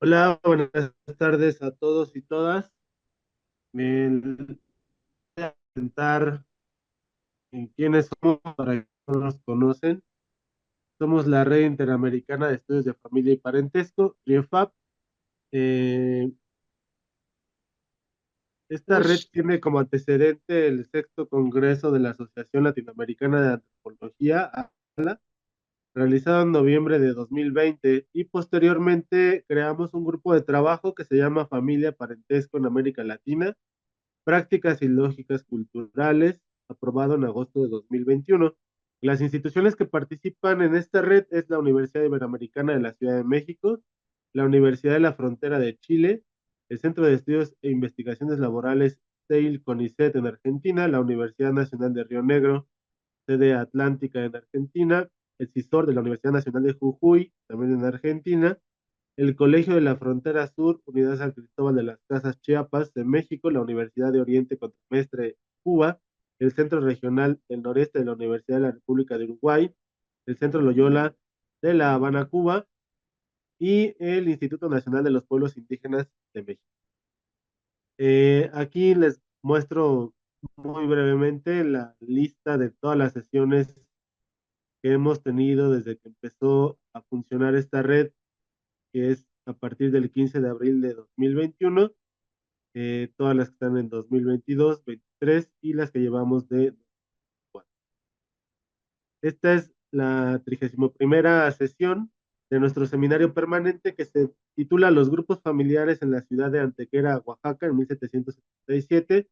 Hola, buenas tardes a todos y todas. Voy a presentar quiénes somos para que no nos conocen. Somos la Red Interamericana de Estudios de Familia y Parentesco, RIEFAP. Eh, Esta red Ush. tiene como antecedente el sexto Congreso de la Asociación Latinoamericana de Antropología, ALA, realizado en noviembre de 2020, y posteriormente creamos un grupo de trabajo que se llama Familia Parentesco en América Latina, Prácticas y Lógicas Culturales, aprobado en agosto de 2021. Las instituciones que participan en esta red es la Universidad Iberoamericana de la Ciudad de México, la Universidad de la Frontera de Chile, el Centro de Estudios e Investigaciones Laborales CEIL CONICET en Argentina, la Universidad Nacional de Río Negro, sede Atlántica en Argentina, el CISOR de la Universidad Nacional de Jujuy, también en Argentina, el Colegio de la Frontera Sur, Unidad San Cristóbal de las Casas Chiapas de México, la Universidad de Oriente Contramestre Cuba, el Centro Regional del Noreste de la Universidad de la República de Uruguay, el Centro Loyola de La Habana, Cuba, y el Instituto Nacional de los Pueblos Indígenas de México. Aquí les muestro muy brevemente la lista de todas las sesiones que hemos tenido desde que empezó a funcionar esta red, que es a partir del 15 de abril de 2021, todas las que están en 2022, 23 y las que llevamos de 2024. Esta es la 31ª sesión de nuestro seminario permanente que se titula Los grupos familiares en la ciudad de Antequera, Oaxaca, en 1777,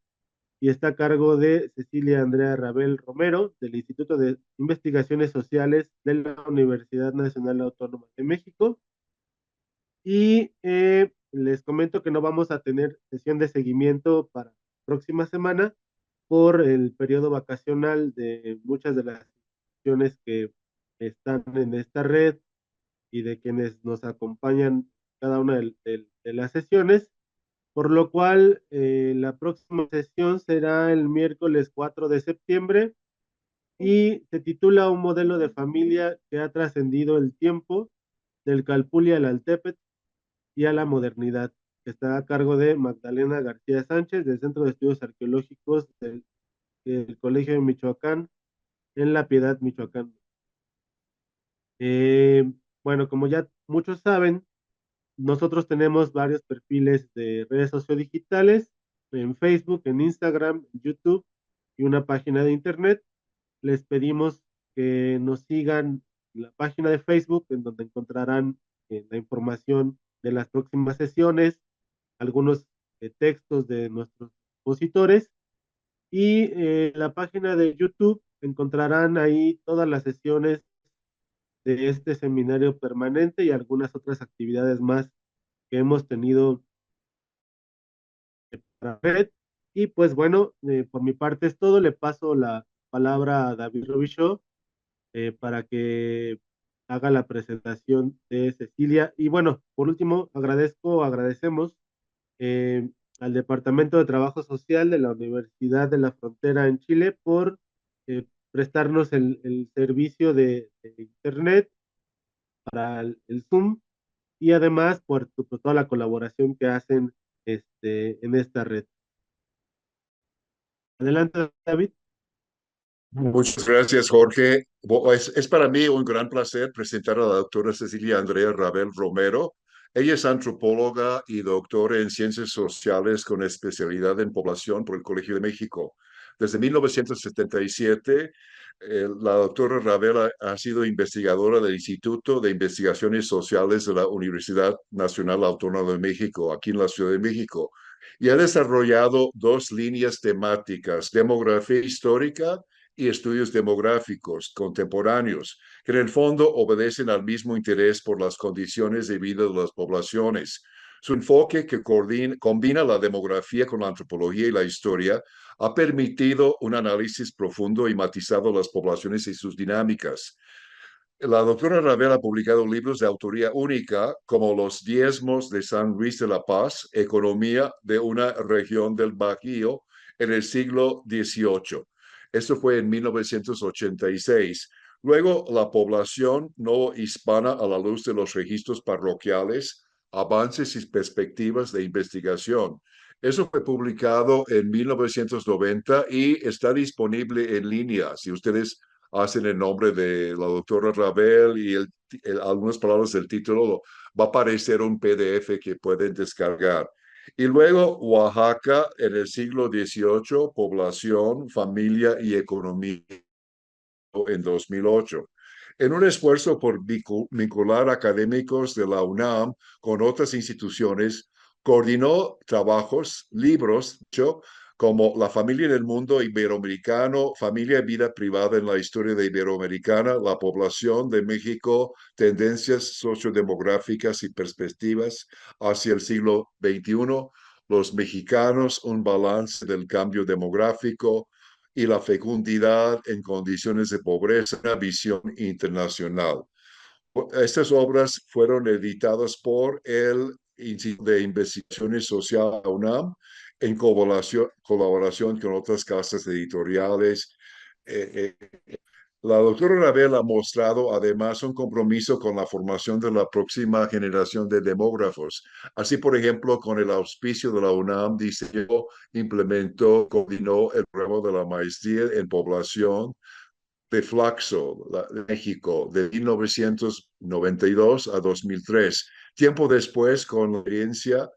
y está a cargo de Cecilia Andrea Rabel Romero, del Instituto de Investigaciones Sociales de la Universidad Nacional Autónoma de México. Y les comento que no vamos a tener sesión de seguimiento para la próxima semana por el periodo vacacional de muchas de las instituciones que están en esta red y de quienes nos acompañan cada una de las sesiones, por lo cual la próxima sesión será el miércoles 4 de septiembre y se titula Un modelo de familia que ha trascendido el tiempo, del Calpulli al Altépec y a la modernidad, que está a cargo de Magdalena García Sánchez, del Centro de Estudios Arqueológicos del Colegio de Michoacán, en La Piedad, Michoacán. Bueno, como ya muchos saben, nosotros tenemos varios perfiles de redes sociodigitales, en Facebook, en Instagram, en YouTube y una página de internet. Les pedimos que nos sigan en la página de Facebook, en donde encontrarán la información de las próximas sesiones, algunos textos de nuestros expositores, y la página de YouTube encontrarán ahí todas las sesiones de este seminario permanente y algunas otras actividades más que hemos tenido para red. Y pues bueno, por mi parte es todo. Le paso la palabra a David Robichaud para que haga la presentación de Cecilia. Y bueno, por último, agradecemos eh, al Departamento de Trabajo Social de la Universidad de la Frontera en Chile por prestarnos el servicio de Internet para el Zoom, y además por toda la colaboración que hacen en esta red. Adelante, David. Muchas gracias, Jorge. Es para mí un gran placer presentar a la doctora Cecilia Andrea Rabel Romero. Ella es antropóloga y doctora en ciencias sociales con especialidad en población por el Colegio de México. Desde 1977, la doctora Rabel ha sido investigadora del Instituto de Investigaciones Sociales de la Universidad Nacional Autónoma de México, aquí en la Ciudad de México, y ha desarrollado dos líneas temáticas: demografía histórica y estudios demográficos contemporáneos, que en el fondo obedecen al mismo interés por las condiciones de vida de las poblaciones. Su enfoque, que combina la demografía con la antropología y la historia, ha permitido un análisis profundo y matizado de las poblaciones y sus dinámicas. La doctora Ravel ha publicado libros de autoría única como Los diezmos de San Luis de la Paz, Economía de una región del Bajío en el siglo XVIII. Esto fue en 1986. Luego, La población no hispana a la luz de los registros parroquiales, avances y perspectivas de investigación. Eso fue publicado en 1990 y está disponible en línea. Si ustedes hacen el nombre de la doctora Ravel y algunas palabras del título, va a aparecer un PDF que pueden descargar. Y luego Oaxaca en el siglo XVIII, población, familia y economía en 2008. En un esfuerzo por vincular académicos de la UNAM con otras instituciones, coordinó trabajos, libros, como La familia en el mundo iberoamericano, Familia y vida privada en la historia de Iberoamericana, La población de México, tendencias sociodemográficas y perspectivas hacia el siglo XXI, Los mexicanos, un balance del cambio demográfico, y la fecundidad en condiciones de pobreza, una visión internacional. Estas obras fueron editadas por el Instituto de Investigaciones Sociales UNAM en colaboración con otras casas editoriales. La doctora Ravel ha mostrado además un compromiso con la formación de la próxima generación de demógrafos. Así, por ejemplo, con el auspicio de la UNAM, diseñó, implementó, coordinó el programa de la maestría en población de Flaxo, de México, de 1992 a 2003. Tiempo después, con la experiencia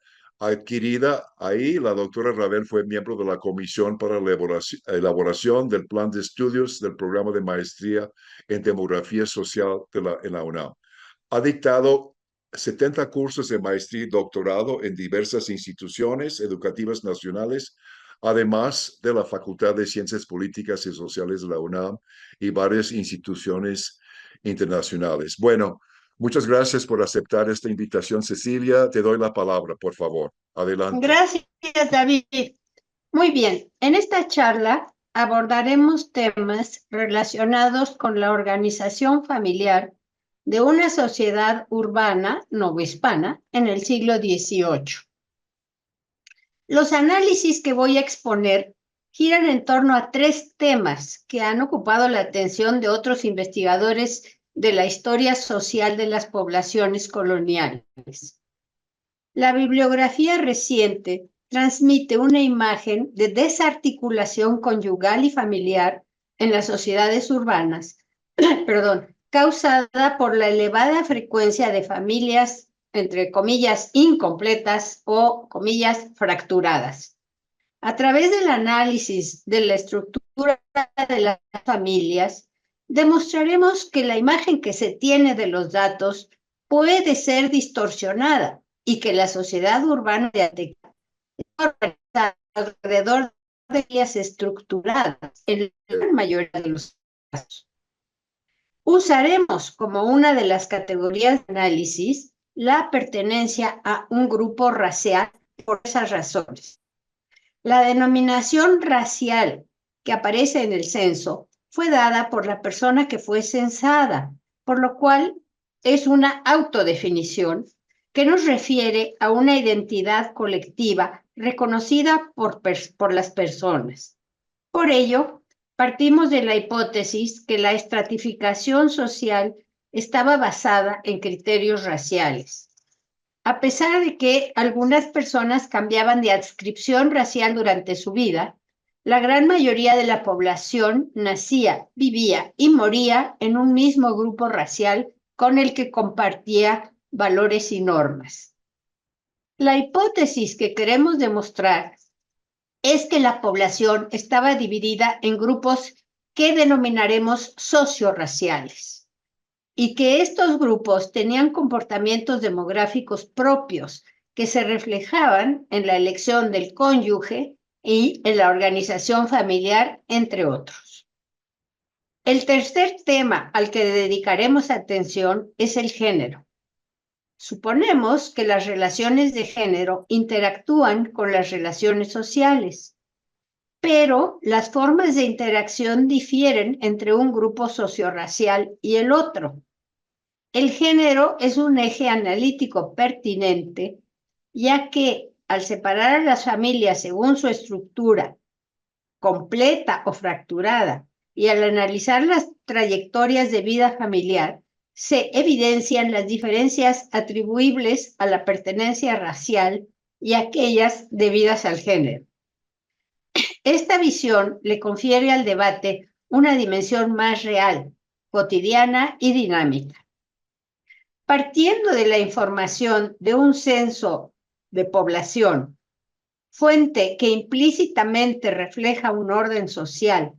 adquirida ahí, la doctora Ravel fue miembro de la comisión para la elaboración del plan de estudios del programa de maestría en demografía social en la UNAM. Ha dictado 70 cursos de maestría y doctorado en diversas instituciones educativas nacionales, además de la Facultad de Ciencias Políticas y Sociales de la UNAM y varias instituciones internacionales. Bueno, muchas gracias por aceptar esta invitación, Cecilia. Te doy la palabra, por favor. Adelante. Gracias, David. Muy bien, en esta charla abordaremos temas relacionados con la organización familiar de una sociedad urbana novohispana en el siglo XVIII. Los análisis que voy a exponer giran en torno a tres temas que han ocupado la atención de otros investigadores de la historia social de las poblaciones coloniales. La bibliografía reciente transmite una imagen de desarticulación conyugal y familiar en las sociedades urbanas, causada por la elevada frecuencia de familias, entre comillas, incompletas o comillas, fracturadas. A través del análisis de la estructura de las familias, demostraremos que la imagen que se tiene de los datos puede ser distorsionada y que la sociedad urbana de Azteca está organizada alrededor de familias estructuradas en la mayoría de los casos. Usaremos como una de las categorías de análisis la pertenencia a un grupo racial por esas razones. La denominación racial que aparece en el censo fue dada por la persona que fue censada, por lo cual es una autodefinición que nos refiere a una identidad colectiva reconocida por las personas. Por ello, partimos de la hipótesis que la estratificación social estaba basada en criterios raciales. A pesar de que algunas personas cambiaban de adscripción racial durante su vida, la gran mayoría de la población nacía, vivía y moría en un mismo grupo racial con el que compartía valores y normas. La hipótesis que queremos demostrar es que la población estaba dividida en grupos que denominaremos sociorraciales y que estos grupos tenían comportamientos demográficos propios que se reflejaban en la elección del cónyuge y en la organización familiar, entre otros. El tercer tema al que dedicaremos atención es el género. Suponemos que las relaciones de género interactúan con las relaciones sociales, pero las formas de interacción difieren entre un grupo sociorracial y el otro. El género es un eje analítico pertinente, ya que al separar a las familias según su estructura, completa o fracturada, y al analizar las trayectorias de vida familiar, se evidencian las diferencias atribuibles a la pertenencia racial y aquellas debidas al género. Esta visión le confiere al debate una dimensión más real, cotidiana y dinámica. Partiendo de la información de un censo de población, fuente que implícitamente refleja un orden social,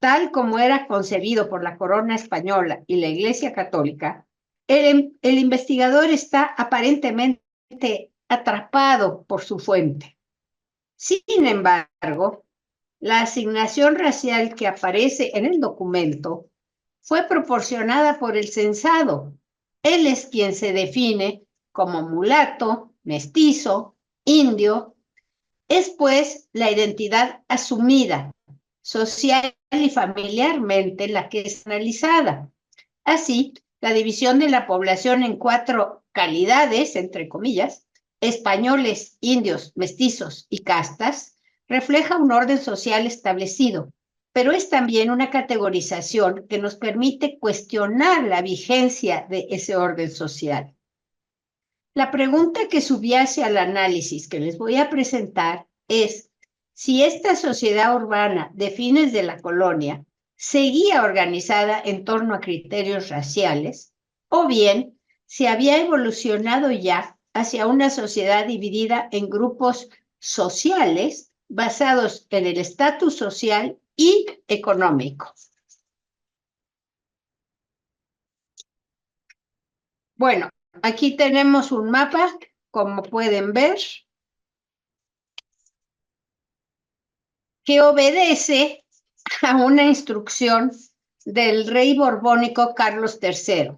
tal como era concebido por la corona española y la Iglesia Católica, el investigador está aparentemente atrapado por su fuente. Sin embargo, la asignación racial que aparece en el documento fue proporcionada por el censado. Él es quien se define como mulato, mestizo, indio. Es pues la identidad asumida, social y familiarmente, la que es analizada. Así, la división de la población en 4 calidades, entre comillas, españoles, indios, mestizos y castas, refleja un orden social establecido, pero es también una categorización que nos permite cuestionar la vigencia de ese orden social. La pregunta que subyace al análisis que les voy a presentar es si esta sociedad urbana de fines de la colonia seguía organizada en torno a criterios raciales, o bien si había evolucionado ya hacia una sociedad dividida en grupos sociales basados en el estatus social y económico. Bueno, aquí tenemos un mapa, como pueden ver, que obedece a una instrucción del rey borbónico Carlos III,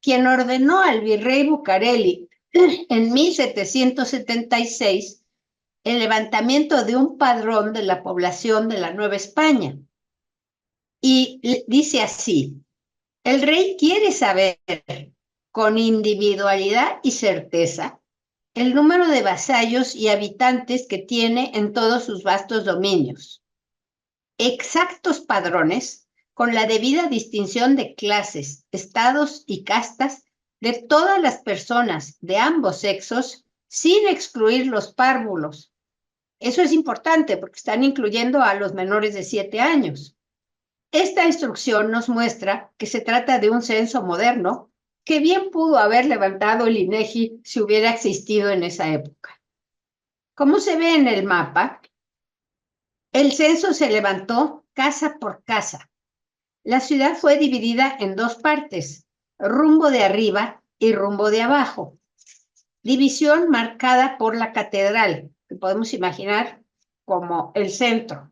quien ordenó al virrey Bucareli en 1776 el levantamiento de un padrón de la población de la Nueva España. Y dice así: el rey quiere saber con individualidad y certeza el número de vasallos y habitantes que tiene en todos sus vastos dominios. Exactos padrones con la debida distinción de clases, estados y castas de todas las personas de ambos sexos, sin excluir los párvulos. Eso es importante porque están incluyendo a los menores de 7 años. Esta instrucción nos muestra que se trata de un censo moderno que bien pudo haber levantado el INEGI si hubiera existido en esa época. Como se ve en el mapa, el censo se levantó casa por casa. La ciudad fue dividida en 2 partes, rumbo de arriba y rumbo de abajo. División marcada por la catedral, que podemos imaginar como el centro,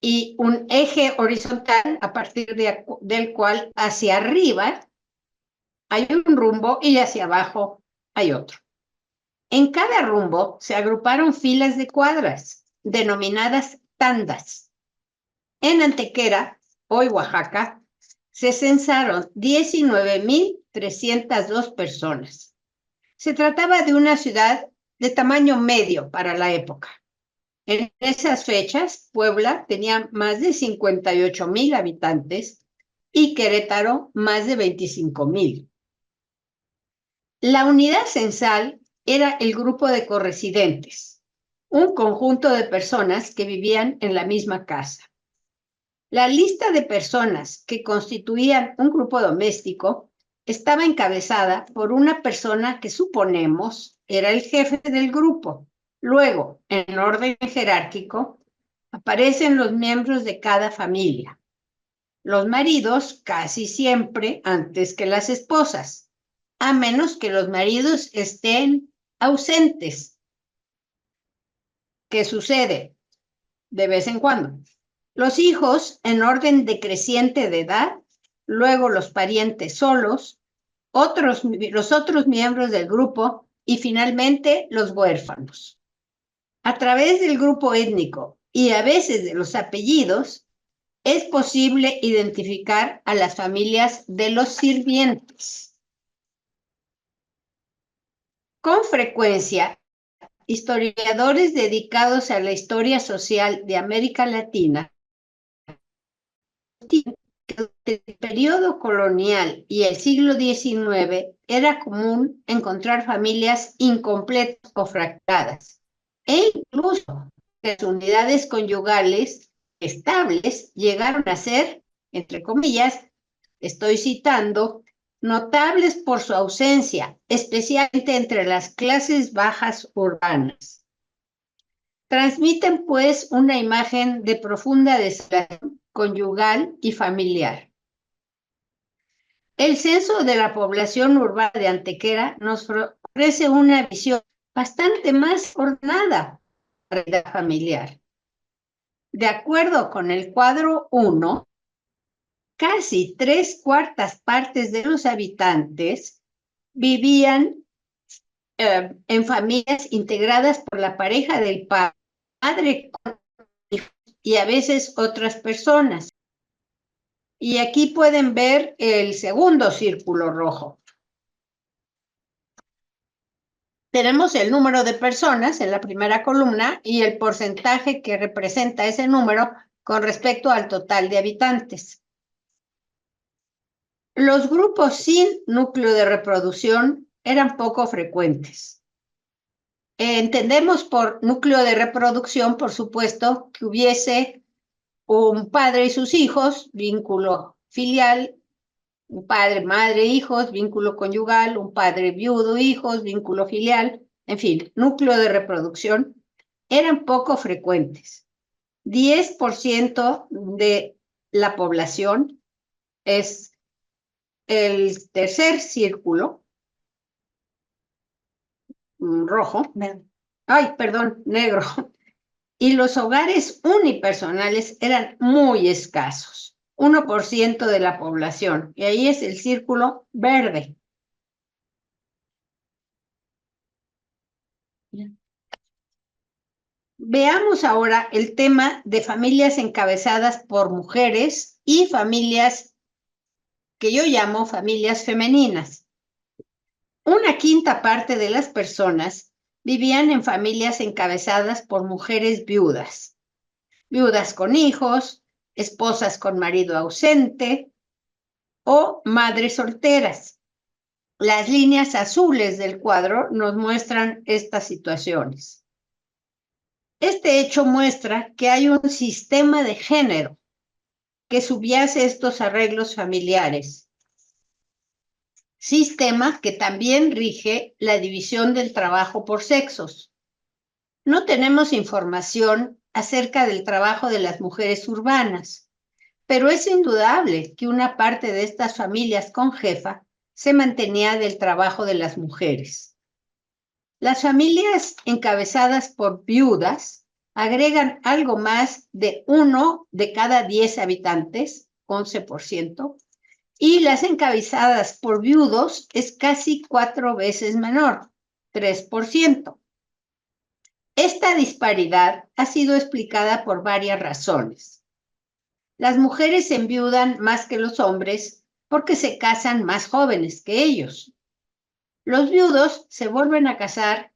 y un eje horizontal a partir del cual hacia arriba hay un rumbo y hacia abajo hay otro. En cada rumbo se agruparon filas de cuadras, denominadas tandas. En Antequera, hoy Oaxaca, se censaron 19.302 personas. Se trataba de una ciudad de tamaño medio para la época. En esas fechas, Puebla tenía más de 58,000 habitantes y Querétaro más de 25,000. La unidad censal era el grupo de corresidentes, un conjunto de personas que vivían en la misma casa. La lista de personas que constituían un grupo doméstico estaba encabezada por una persona que suponemos era el jefe del grupo. Luego, en orden jerárquico, aparecen los miembros de cada familia. Los maridos casi siempre antes que las esposas, a menos que los maridos estén ausentes. ¿Qué sucede? De vez en cuando. Los hijos en orden decreciente de edad, luego los parientes solos, los otros miembros del grupo y finalmente los huérfanos. A través del grupo étnico y a veces de los apellidos, es posible identificar a las familias de los sirvientes. Con frecuencia, historiadores dedicados a la historia social de América Latina periodo colonial y el siglo XIX era común encontrar familias incompletas o fracturadas, e incluso las unidades conyugales estables llegaron a ser, entre comillas, estoy citando, notables por su ausencia, especialmente entre las clases bajas urbanas. Transmiten, pues, una imagen de profunda desolación conyugal y familiar. El censo de la población urbana de Antequera nos ofrece una visión bastante más ordenada de la familiar. De acuerdo con el cuadro 1, casi 3/4 partes de los habitantes vivían en familias integradas por la pareja del padre y a veces otras personas. Y aquí pueden ver el segundo círculo rojo. Tenemos el número de personas en la primera columna y el porcentaje que representa ese número con respecto al total de habitantes. Los grupos sin núcleo de reproducción eran poco frecuentes. Entendemos por núcleo de reproducción, por supuesto, que hubiese un padre y sus hijos, vínculo filial, un padre, madre, hijos, vínculo conyugal, un padre viudo, hijos, vínculo filial, en fin, núcleo de reproducción, eran poco frecuentes. 10% de la población es el tercer círculo, rojo, negro, y los hogares unipersonales eran muy escasos, 1% de la población, y ahí es el círculo verde. Veamos ahora el tema de familias encabezadas por mujeres y familias que yo llamo familias femeninas. 1/5 parte de las personas vivían en familias encabezadas por mujeres viudas, viudas con hijos, esposas con marido ausente o madres solteras. Las líneas azules del cuadro nos muestran estas situaciones. Este hecho muestra que hay un sistema de género que subyace estos arreglos familiares. Sistema que también rige la división del trabajo por sexos. No tenemos información acerca del trabajo de las mujeres urbanas, pero es indudable que una parte de estas familias con jefa se mantenía del trabajo de las mujeres. Las familias encabezadas por viudas agregan algo más de 1 de cada 10 habitantes, 11%, y las encabezadas por viudos es casi 4 veces menor, 3%. Esta disparidad ha sido explicada por varias razones. Las mujeres se enviudan más que los hombres porque se casan más jóvenes que ellos. Los viudos se vuelven a casar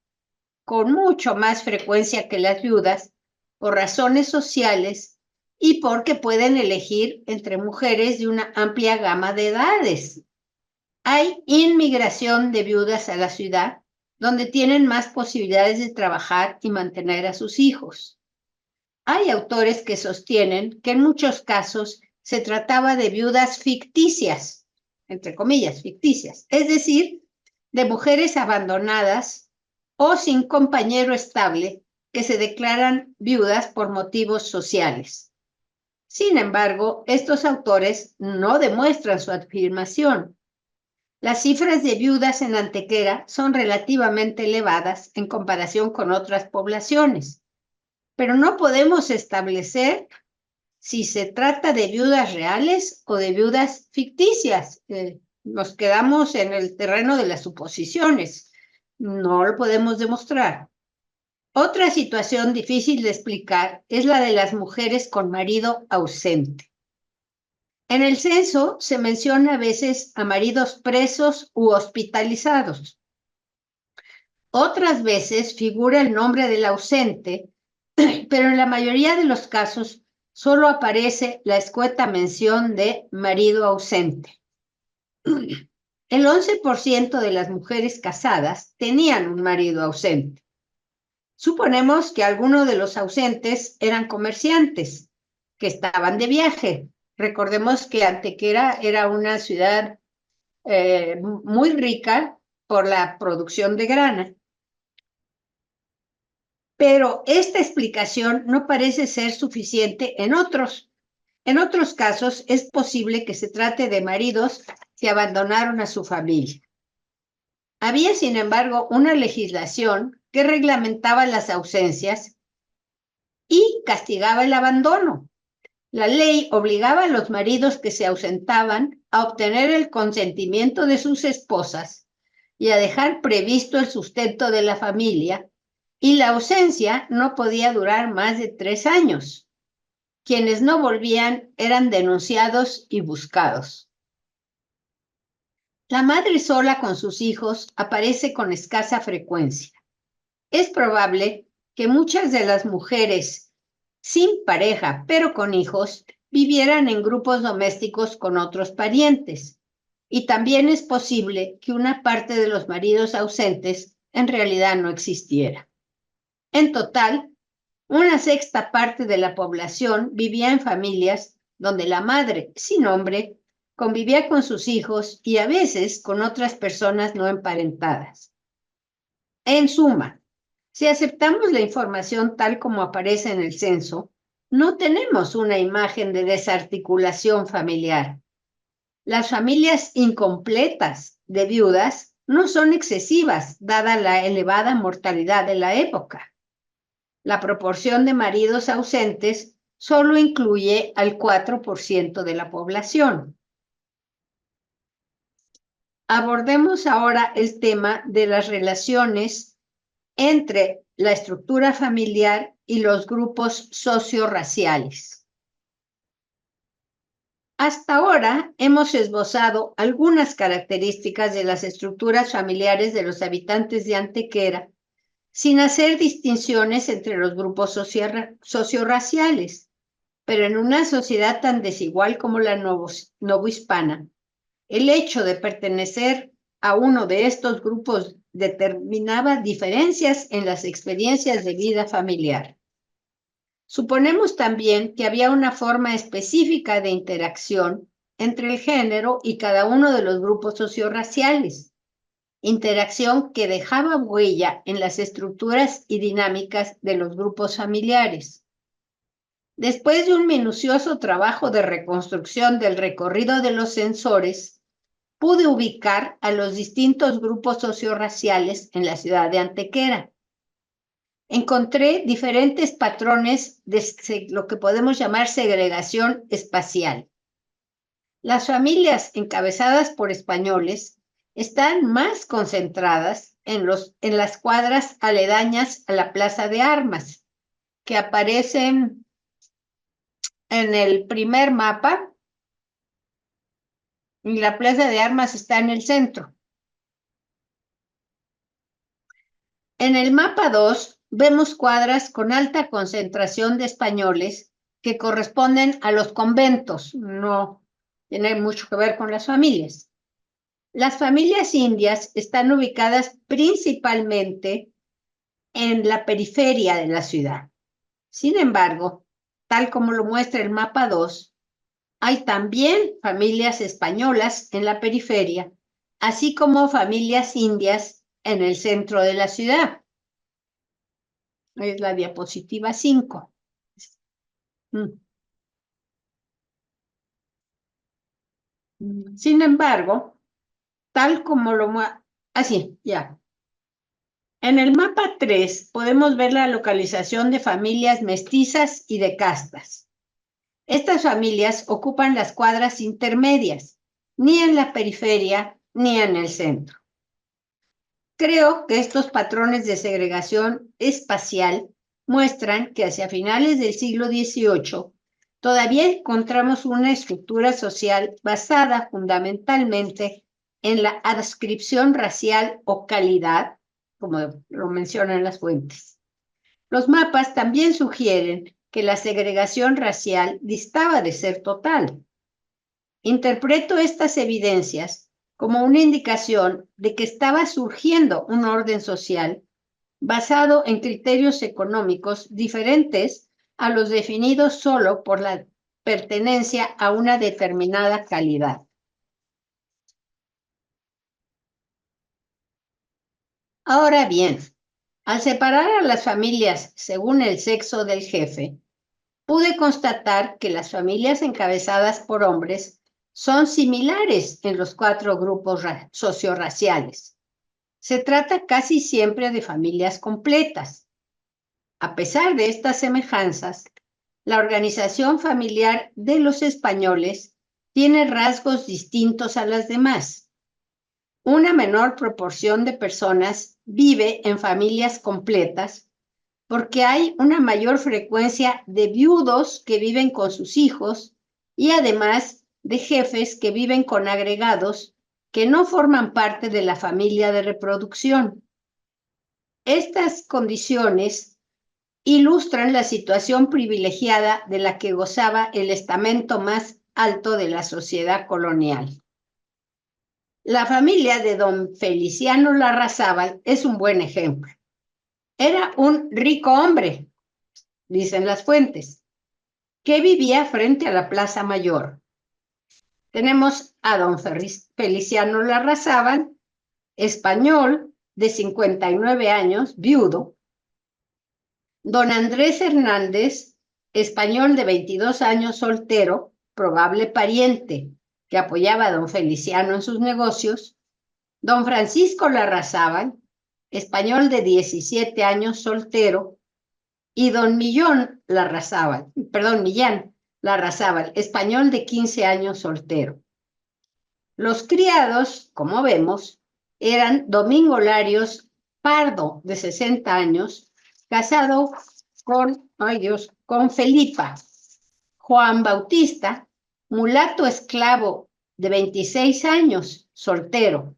con mucho más frecuencia que las viudas por razones sociales y porque pueden elegir entre mujeres de una amplia gama de edades. Hay inmigración de viudas a la ciudad, donde tienen más posibilidades de trabajar y mantener a sus hijos. Hay autores que sostienen que en muchos casos se trataba de viudas ficticias, entre comillas, ficticias, es decir, de mujeres abandonadas o sin compañero estable que se declaran viudas por motivos sociales. Sin embargo, estos autores no demuestran su afirmación. Las cifras de viudas en Antequera son relativamente elevadas en comparación con otras poblaciones, pero no podemos establecer si se trata de viudas reales o de viudas ficticias. Nos quedamos en el terreno de las suposiciones. No lo podemos demostrar. Otra situación difícil de explicar es la de las mujeres con marido ausente. En el censo se menciona a veces a maridos presos u hospitalizados. Otras veces figura el nombre del ausente, pero en la mayoría de los casos solo aparece la escueta mención de marido ausente. El 11% de las mujeres casadas tenían un marido ausente. Suponemos que algunos de los ausentes eran comerciantes que estaban de viaje. Recordemos que Antequera era una ciudad muy rica por la producción de grana. Pero esta explicación no parece ser suficiente en otros. En otros casos es posible que se trate de maridos que abandonaron a su familia. Había, sin embargo, una legislación que reglamentaba las ausencias y castigaba el abandono. La ley obligaba a los maridos que se ausentaban a obtener el consentimiento de sus esposas y a dejar previsto el sustento de la familia, y la ausencia no podía durar más de 3 años. Quienes no volvían eran denunciados y buscados. La madre sola con sus hijos aparece con escasa frecuencia. Es probable que muchas de las mujeres sin pareja, pero con hijos, vivieran en grupos domésticos con otros parientes. Y también es posible que una parte de los maridos ausentes en realidad no existiera. En total, una sexta parte de la población vivía en familias donde la madre, sin hombre, convivía con sus hijos y a veces con otras personas no emparentadas. En suma, si aceptamos la información tal como aparece en el censo, no tenemos una imagen de desarticulación familiar. Las familias incompletas de viudas no son excesivas, dada la elevada mortalidad de la época. La proporción de maridos ausentes solo incluye al 4% de la población. Abordemos ahora el tema de las relaciones entre la estructura familiar y los grupos sociorraciales. Hasta ahora hemos esbozado algunas características de las estructuras familiares de los habitantes de Antequera, sin hacer distinciones entre los grupos sociorraciales, pero en una sociedad tan desigual como la novohispana, el hecho de pertenecer a uno de estos grupos determinaba diferencias en las experiencias de vida familiar. Suponemos también que había una forma específica de interacción entre el género y cada uno de los grupos sociorraciales, interacción que dejaba huella en las estructuras y dinámicas de los grupos familiares. Después de un minucioso trabajo de reconstrucción del recorrido de los censores, pude ubicar a los distintos grupos sociorraciales en la ciudad de Antequera. Encontré diferentes patrones de lo que podemos llamar segregación espacial. Las familias encabezadas por españoles están más concentradas en las cuadras aledañas a la Plaza de Armas, que aparecen en el primer mapa, y la Plaza de Armas está en el centro. En el mapa 2 vemos cuadras con alta concentración de españoles que corresponden a los conventos, no tiene mucho que ver con las familias. Las familias indias están ubicadas principalmente en la periferia de la ciudad. Sin embargo, tal como lo muestra el mapa 2, hay también familias españolas en la periferia, así como familias indias en el centro de la ciudad. Es la diapositiva 5. Sin embargo, tal como lo muestra... Así, ya. En el mapa 3 podemos ver la localización de familias mestizas y de castas. Estas familias ocupan las cuadras intermedias, ni en la periferia ni en el centro. Creo que estos patrones de segregación espacial muestran que hacia finales del siglo XVIII todavía encontramos una estructura social basada fundamentalmente en la adscripción racial o calidad, como lo mencionan las fuentes. Los mapas también sugieren que la segregación racial distaba de ser total. Interpreto estas evidencias como una indicación de que estaba surgiendo un orden social basado en criterios económicos diferentes a los definidos solo por la pertenencia a una determinada calidad. Ahora bien, al separar a las familias según el sexo del jefe, pude constatar que las familias encabezadas por hombres son similares en los 4 grupos sociorraciales. Se trata casi siempre de familias completas. A pesar de estas semejanzas, la organización familiar de los españoles tiene rasgos distintos a las demás. Una menor proporción de personas vive en familias completas porque hay una mayor frecuencia de viudos que viven con sus hijos y además de jefes que viven con agregados que no forman parte de la familia de reproducción. Estas condiciones ilustran la situación privilegiada de la que gozaba el estamento más alto de la sociedad colonial. La familia de don Feliciano Larrazábal es un buen ejemplo. Era un rico hombre, dicen las fuentes, que vivía frente a la Plaza Mayor. Tenemos a don Feliciano Larrazábal, español, de 59 años, viudo. Don Andrés Hernández, español de 22 años, soltero, probable pariente, que apoyaba a don Feliciano en sus negocios. Don Francisco Larrazábal, español de 17 años, soltero. Y don Millán Larrazábal, español de 15 años, soltero. Los criados, como vemos, eran Domingo Larios Pardo, de 60 años, casado con Felipa. Juan Bautista, mulato esclavo de 26 años, soltero.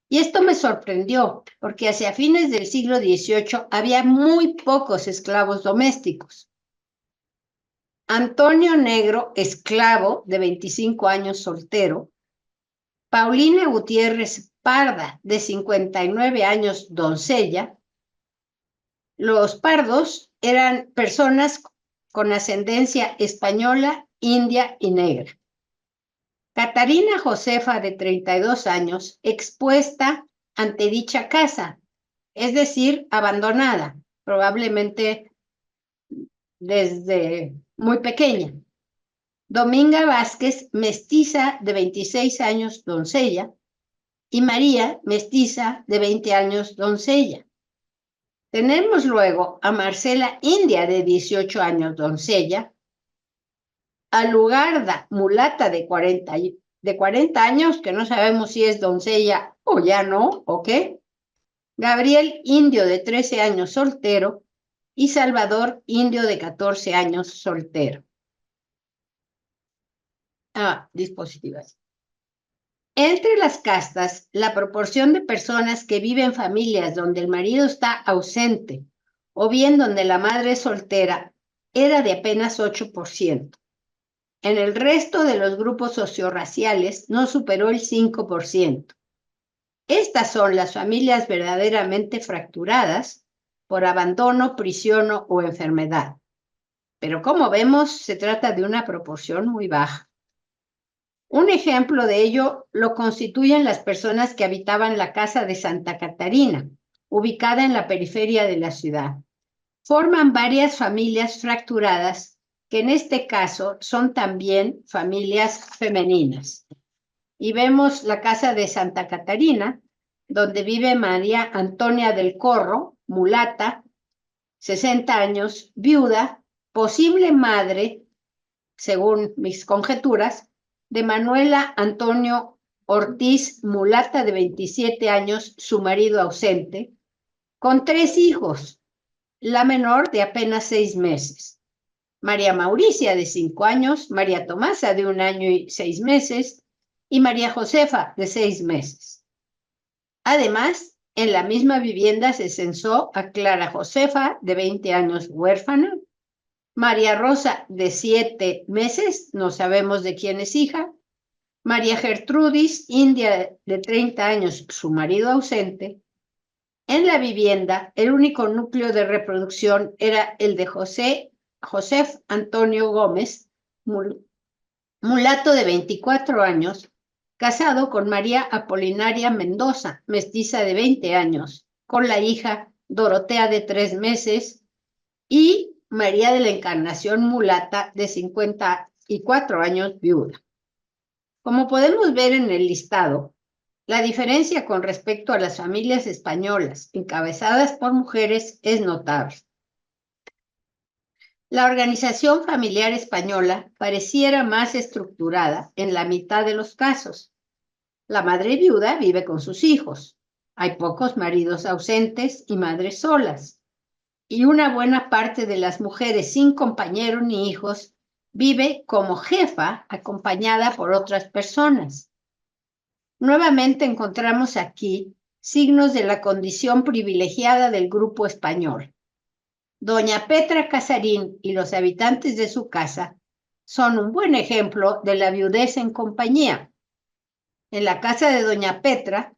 Y esto me sorprendió, porque hacia fines del siglo XVIII había muy pocos esclavos domésticos. Antonio Negro, esclavo de 25 años, soltero. Paulina Gutiérrez Parda, de 59 años, doncella. Los pardos eran personas con ascendencia española, india y negra. Catarina Josefa, de 32 años, expuesta ante dicha casa, es decir, abandonada, probablemente desde muy pequeña. Dominga Vázquez, mestiza, de 26 años, doncella, y María, mestiza, de 20 años, doncella. Tenemos luego a Marcela India, de 18 años, doncella, a Lugarda, mulata de 40 años, que no sabemos si es doncella o ya no, o qué. Gabriel Indio, de 13 años, soltero, y Salvador Indio, de 14 años, soltero. Dispositivas. Entre las castas, la proporción de personas que viven en familias donde el marido está ausente o bien donde la madre es soltera era de apenas 8%. En el resto de los grupos sociorraciales no superó el 5%. Estas son las familias verdaderamente fracturadas por abandono, prisión o enfermedad. Pero como vemos, se trata de una proporción muy baja. Un ejemplo de ello lo constituyen las personas que habitaban la casa de Santa Catarina, ubicada en la periferia de la ciudad. Forman varias familias fracturadas que en este caso son también familias femeninas. Y vemos la casa de Santa Catarina, donde vive María Antonia del Corro, mulata, 60 años, viuda, posible madre, según mis conjeturas, de Manuela Antonio Ortiz, mulata de 27 años, su marido ausente, con 3 hijos, la menor de apenas 6 meses. María Mauricia, de 5 años, María Tomasa, de 1 año y 6 meses, y María Josefa, de 6 meses. Además, en la misma vivienda se censó a Clara Josefa, de 20 años, huérfana, María Rosa, de 7 meses, no sabemos de quién es hija. María Gertrudis, india de 30 años, su marido ausente. En la vivienda, el único núcleo de reproducción era el de Josef Antonio Gómez, mulato de 24 años, casado con María Apolinaria Mendoza, mestiza de 20 años, con la hija Dorotea de 3 meses y María de la Encarnación mulata de 54 años, viuda. Como podemos ver en el listado, la diferencia con respecto a las familias españolas encabezadas por mujeres es notable. La organización familiar española pareciera más estructurada en la mitad de los casos. La madre viuda vive con sus hijos. Hay pocos maridos ausentes y madres solas. Y una buena parte de las mujeres sin compañero ni hijos vive como jefa acompañada por otras personas. Nuevamente encontramos aquí signos de la condición privilegiada del grupo español. Doña Petra Casarín y los habitantes de su casa son un buen ejemplo de la viudez en compañía. En la casa de doña Petra,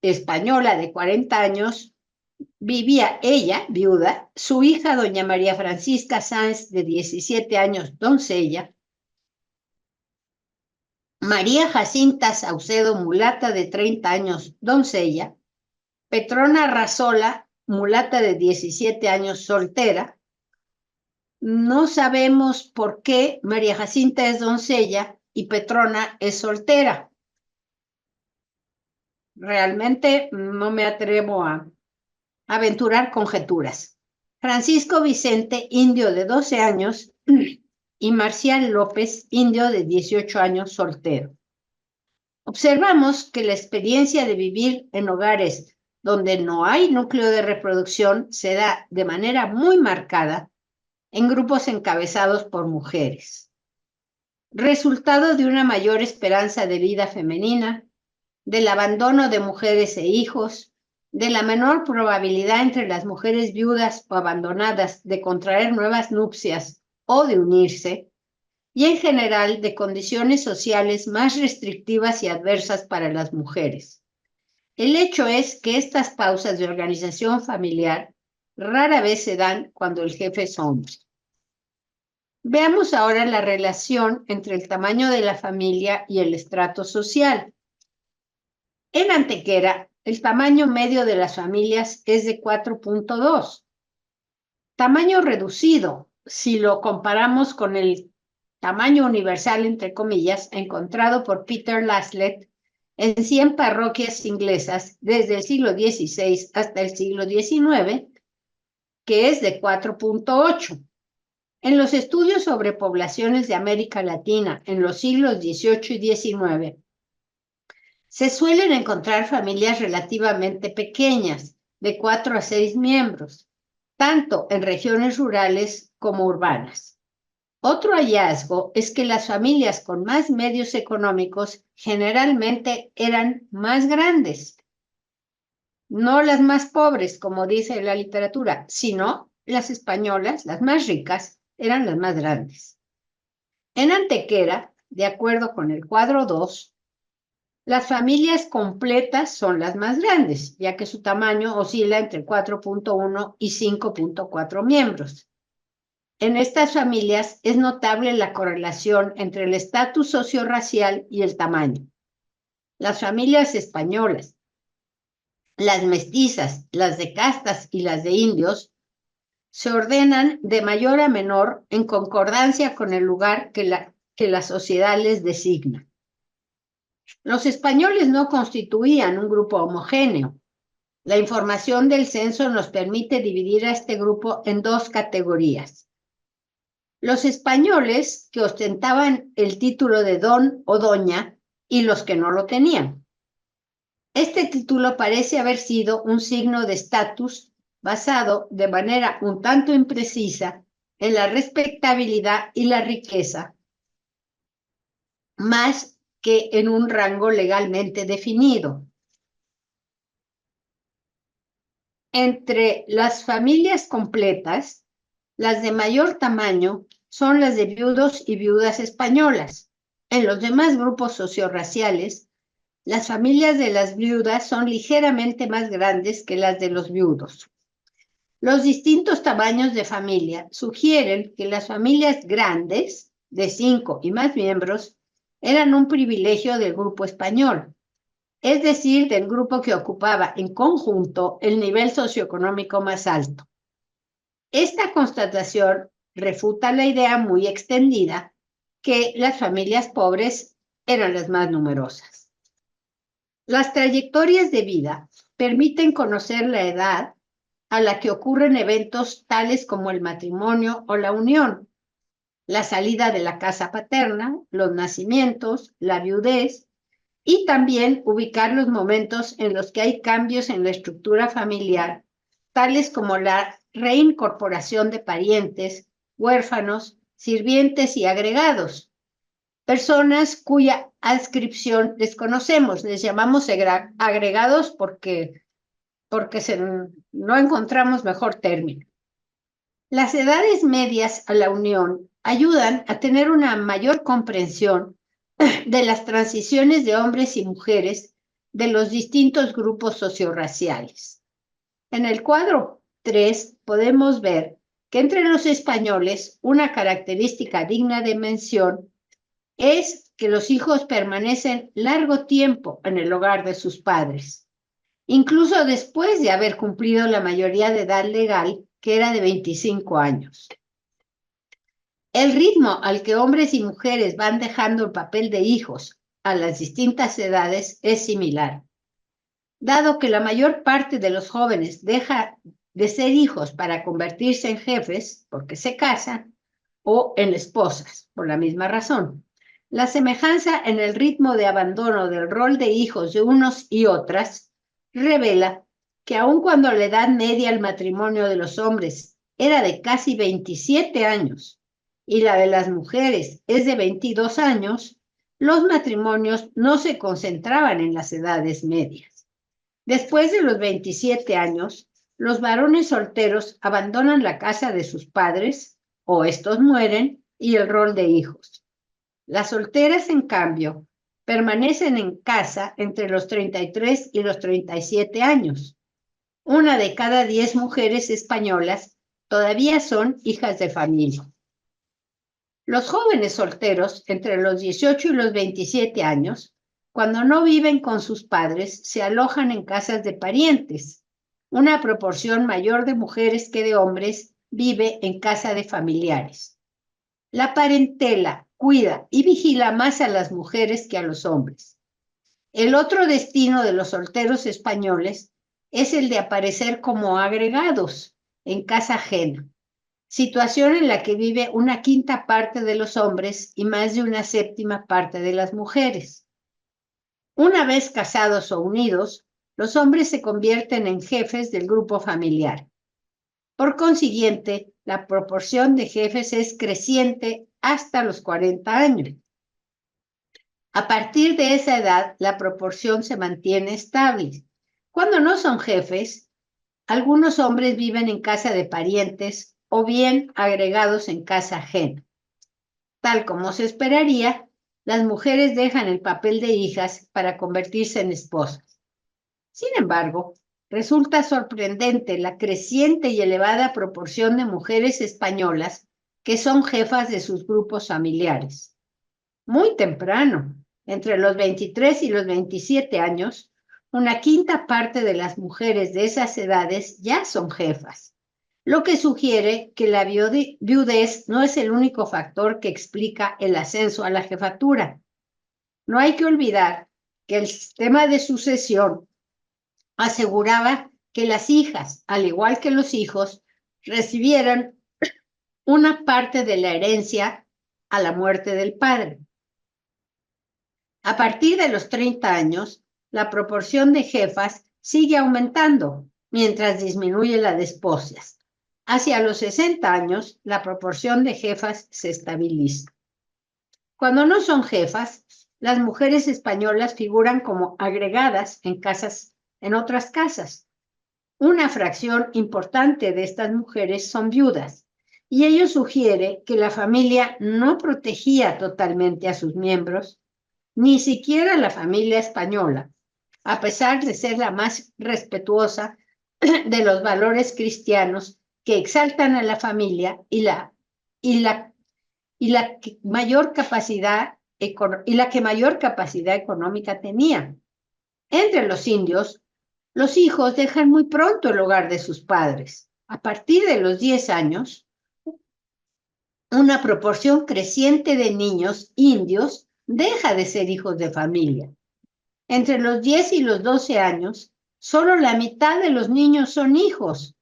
española de 40 años, vivía ella, viuda, su hija doña María Francisca Sáenz, de 17 años, doncella, María Jacinta Saucedo, mulata de 30 años, doncella, Petrona Razola, mulata de 17 años, soltera. No sabemos por qué María Jacinta es doncella y Petrona es soltera. Realmente no me atrevo a aventurar conjeturas. Francisco Vicente, indio de 12 años, y Marcial López, indio de 18 años, soltero. Observamos que la experiencia de vivir en hogares donde no hay núcleo de reproducción se da de manera muy marcada en grupos encabezados por mujeres. Resultado de una mayor esperanza de vida femenina, del abandono de mujeres e hijos, de la menor probabilidad entre las mujeres viudas o abandonadas de contraer nuevas nupcias o de unirse, y en general de condiciones sociales más restrictivas y adversas para las mujeres. El hecho es que estas pausas de organización familiar rara vez se dan cuando el jefe es hombre. Veamos ahora la relación entre el tamaño de la familia y el estrato social. En Antequera, el tamaño medio de las familias es de 4.2. Tamaño reducido, si lo comparamos con el tamaño universal, entre comillas, encontrado por Peter Laslett en 100 parroquias inglesas desde el siglo XVI hasta el siglo XIX, que es de 4.8. En los estudios sobre poblaciones de América Latina en los siglos XVIII y XIX, se suelen encontrar familias relativamente pequeñas, de 4 a 6 miembros, tanto en regiones rurales como urbanas. Otro hallazgo es que las familias con más medios económicos generalmente eran más grandes. No las más pobres, como dice la literatura, sino las españolas, las más ricas, eran las más grandes. En Antequera, de acuerdo con el cuadro 2, las familias completas son las más grandes, ya que su tamaño oscila entre 4.1 y 5.4 miembros. En estas familias es notable la correlación entre el estatus socio-racial y el tamaño. Las familias españolas, las mestizas, las de castas y las de indios, se ordenan de mayor a menor en concordancia con el lugar que la sociedad les designa. Los españoles no constituían un grupo homogéneo. La información del censo nos permite dividir a este grupo en dos categorías. Los españoles que ostentaban el título de don o doña y los que no lo tenían. Este título parece haber sido un signo de estatus basado de manera un tanto imprecisa en la respetabilidad y la riqueza, más que en un rango legalmente definido. Entre las familias completas, Las de mayor tamaño son las de viudos y viudas españolas. En los demás grupos sociorraciales, las familias de las viudas son ligeramente más grandes que las de los viudos. Los distintos tamaños de familia sugieren que las familias grandes, de 5 y más miembros, eran un privilegio del grupo español, es decir, del grupo que ocupaba en conjunto el nivel socioeconómico más alto. Esta constatación refuta la idea muy extendida que las familias pobres eran las más numerosas. Las trayectorias de vida permiten conocer la edad a la que ocurren eventos tales como el matrimonio o la unión, la salida de la casa paterna, los nacimientos, la viudez, y también ubicar los momentos en los que hay cambios en la estructura familiar, tales como la reincorporación de parientes, huérfanos, sirvientes y agregados, personas cuya adscripción desconocemos. Les llamamos agregados porque no encontramos mejor término. Las edades medias a la unión ayudan a tener una mayor comprensión de las transiciones de hombres y mujeres de los distintos grupos sociorraciales. En el cuadro 3 podemos ver que entre los españoles una característica digna de mención es que los hijos permanecen largo tiempo en el hogar de sus padres, incluso después de haber cumplido la mayoría de edad legal, que era de 25 años. El ritmo al que hombres y mujeres van dejando el papel de hijos a las distintas edades es similar. Dado que la mayor parte de los jóvenes deja de ser hijos para convertirse en jefes porque se casan, o en esposas, por la misma razón. La semejanza en el ritmo de abandono del rol de hijos de unos y otras revela que aun cuando la edad media al matrimonio de los hombres era de casi 27 años y la de las mujeres es de 22 años, los matrimonios no se concentraban en las edades medias. Después de los 27 años, los varones solteros abandonan la casa de sus padres o estos mueren y el rol de hijos. Las solteras, en cambio, permanecen en casa entre los 33 y los 37 años. Una de cada 10 mujeres españolas todavía son hijas de familia. Los jóvenes solteros entre los 18 y los 27 años, cuando no viven con sus padres, se alojan en casas de parientes. Una proporción mayor de mujeres que de hombres vive en casa de familiares. La parentela cuida y vigila más a las mujeres que a los hombres. El otro destino de los solteros españoles es el de aparecer como agregados en casa ajena, situación en la que vive una quinta parte de los hombres y más de una séptima parte de las mujeres. Una vez casados o unidos, los hombres se convierten en jefes del grupo familiar. Por consiguiente, la proporción de jefes es creciente hasta los 40 años. A partir de esa edad, la proporción se mantiene estable. Cuando no son jefes, algunos hombres viven en casa de parientes o bien agregados en casa ajena. Tal como se esperaría, las mujeres dejan el papel de hijas para convertirse en esposas. Sin embargo, resulta sorprendente la creciente y elevada proporción de mujeres españolas que son jefas de sus grupos familiares. Muy temprano, entre los 23 y los 27 años, una quinta parte de las mujeres de esas edades ya son jefas, lo que sugiere que la viudez no es el único factor que explica el ascenso a la jefatura. No hay que olvidar que el sistema de sucesión aseguraba que las hijas, al igual que los hijos, recibieran una parte de la herencia a la muerte del padre. A partir de los 30 años, la proporción de jefas sigue aumentando, mientras disminuye la de esposas. Hacia los 60 años, la proporción de jefas se estabiliza. Cuando no son jefas, las mujeres españolas figuran como agregadas en otras casas. Una fracción importante de estas mujeres son viudas, y ello sugiere que la familia no protegía totalmente a sus miembros, ni siquiera la familia española, a pesar de ser la más respetuosa de los valores cristianos que exaltan a la familia y la que mayor capacidad económica tenía. Entre los indios, los hijos dejan muy pronto el hogar de sus padres. A partir de los 10 años, una proporción creciente de niños indios deja de ser hijos de familia. Entre los 10 y los 12 años, solo la mitad de los niños son hijos.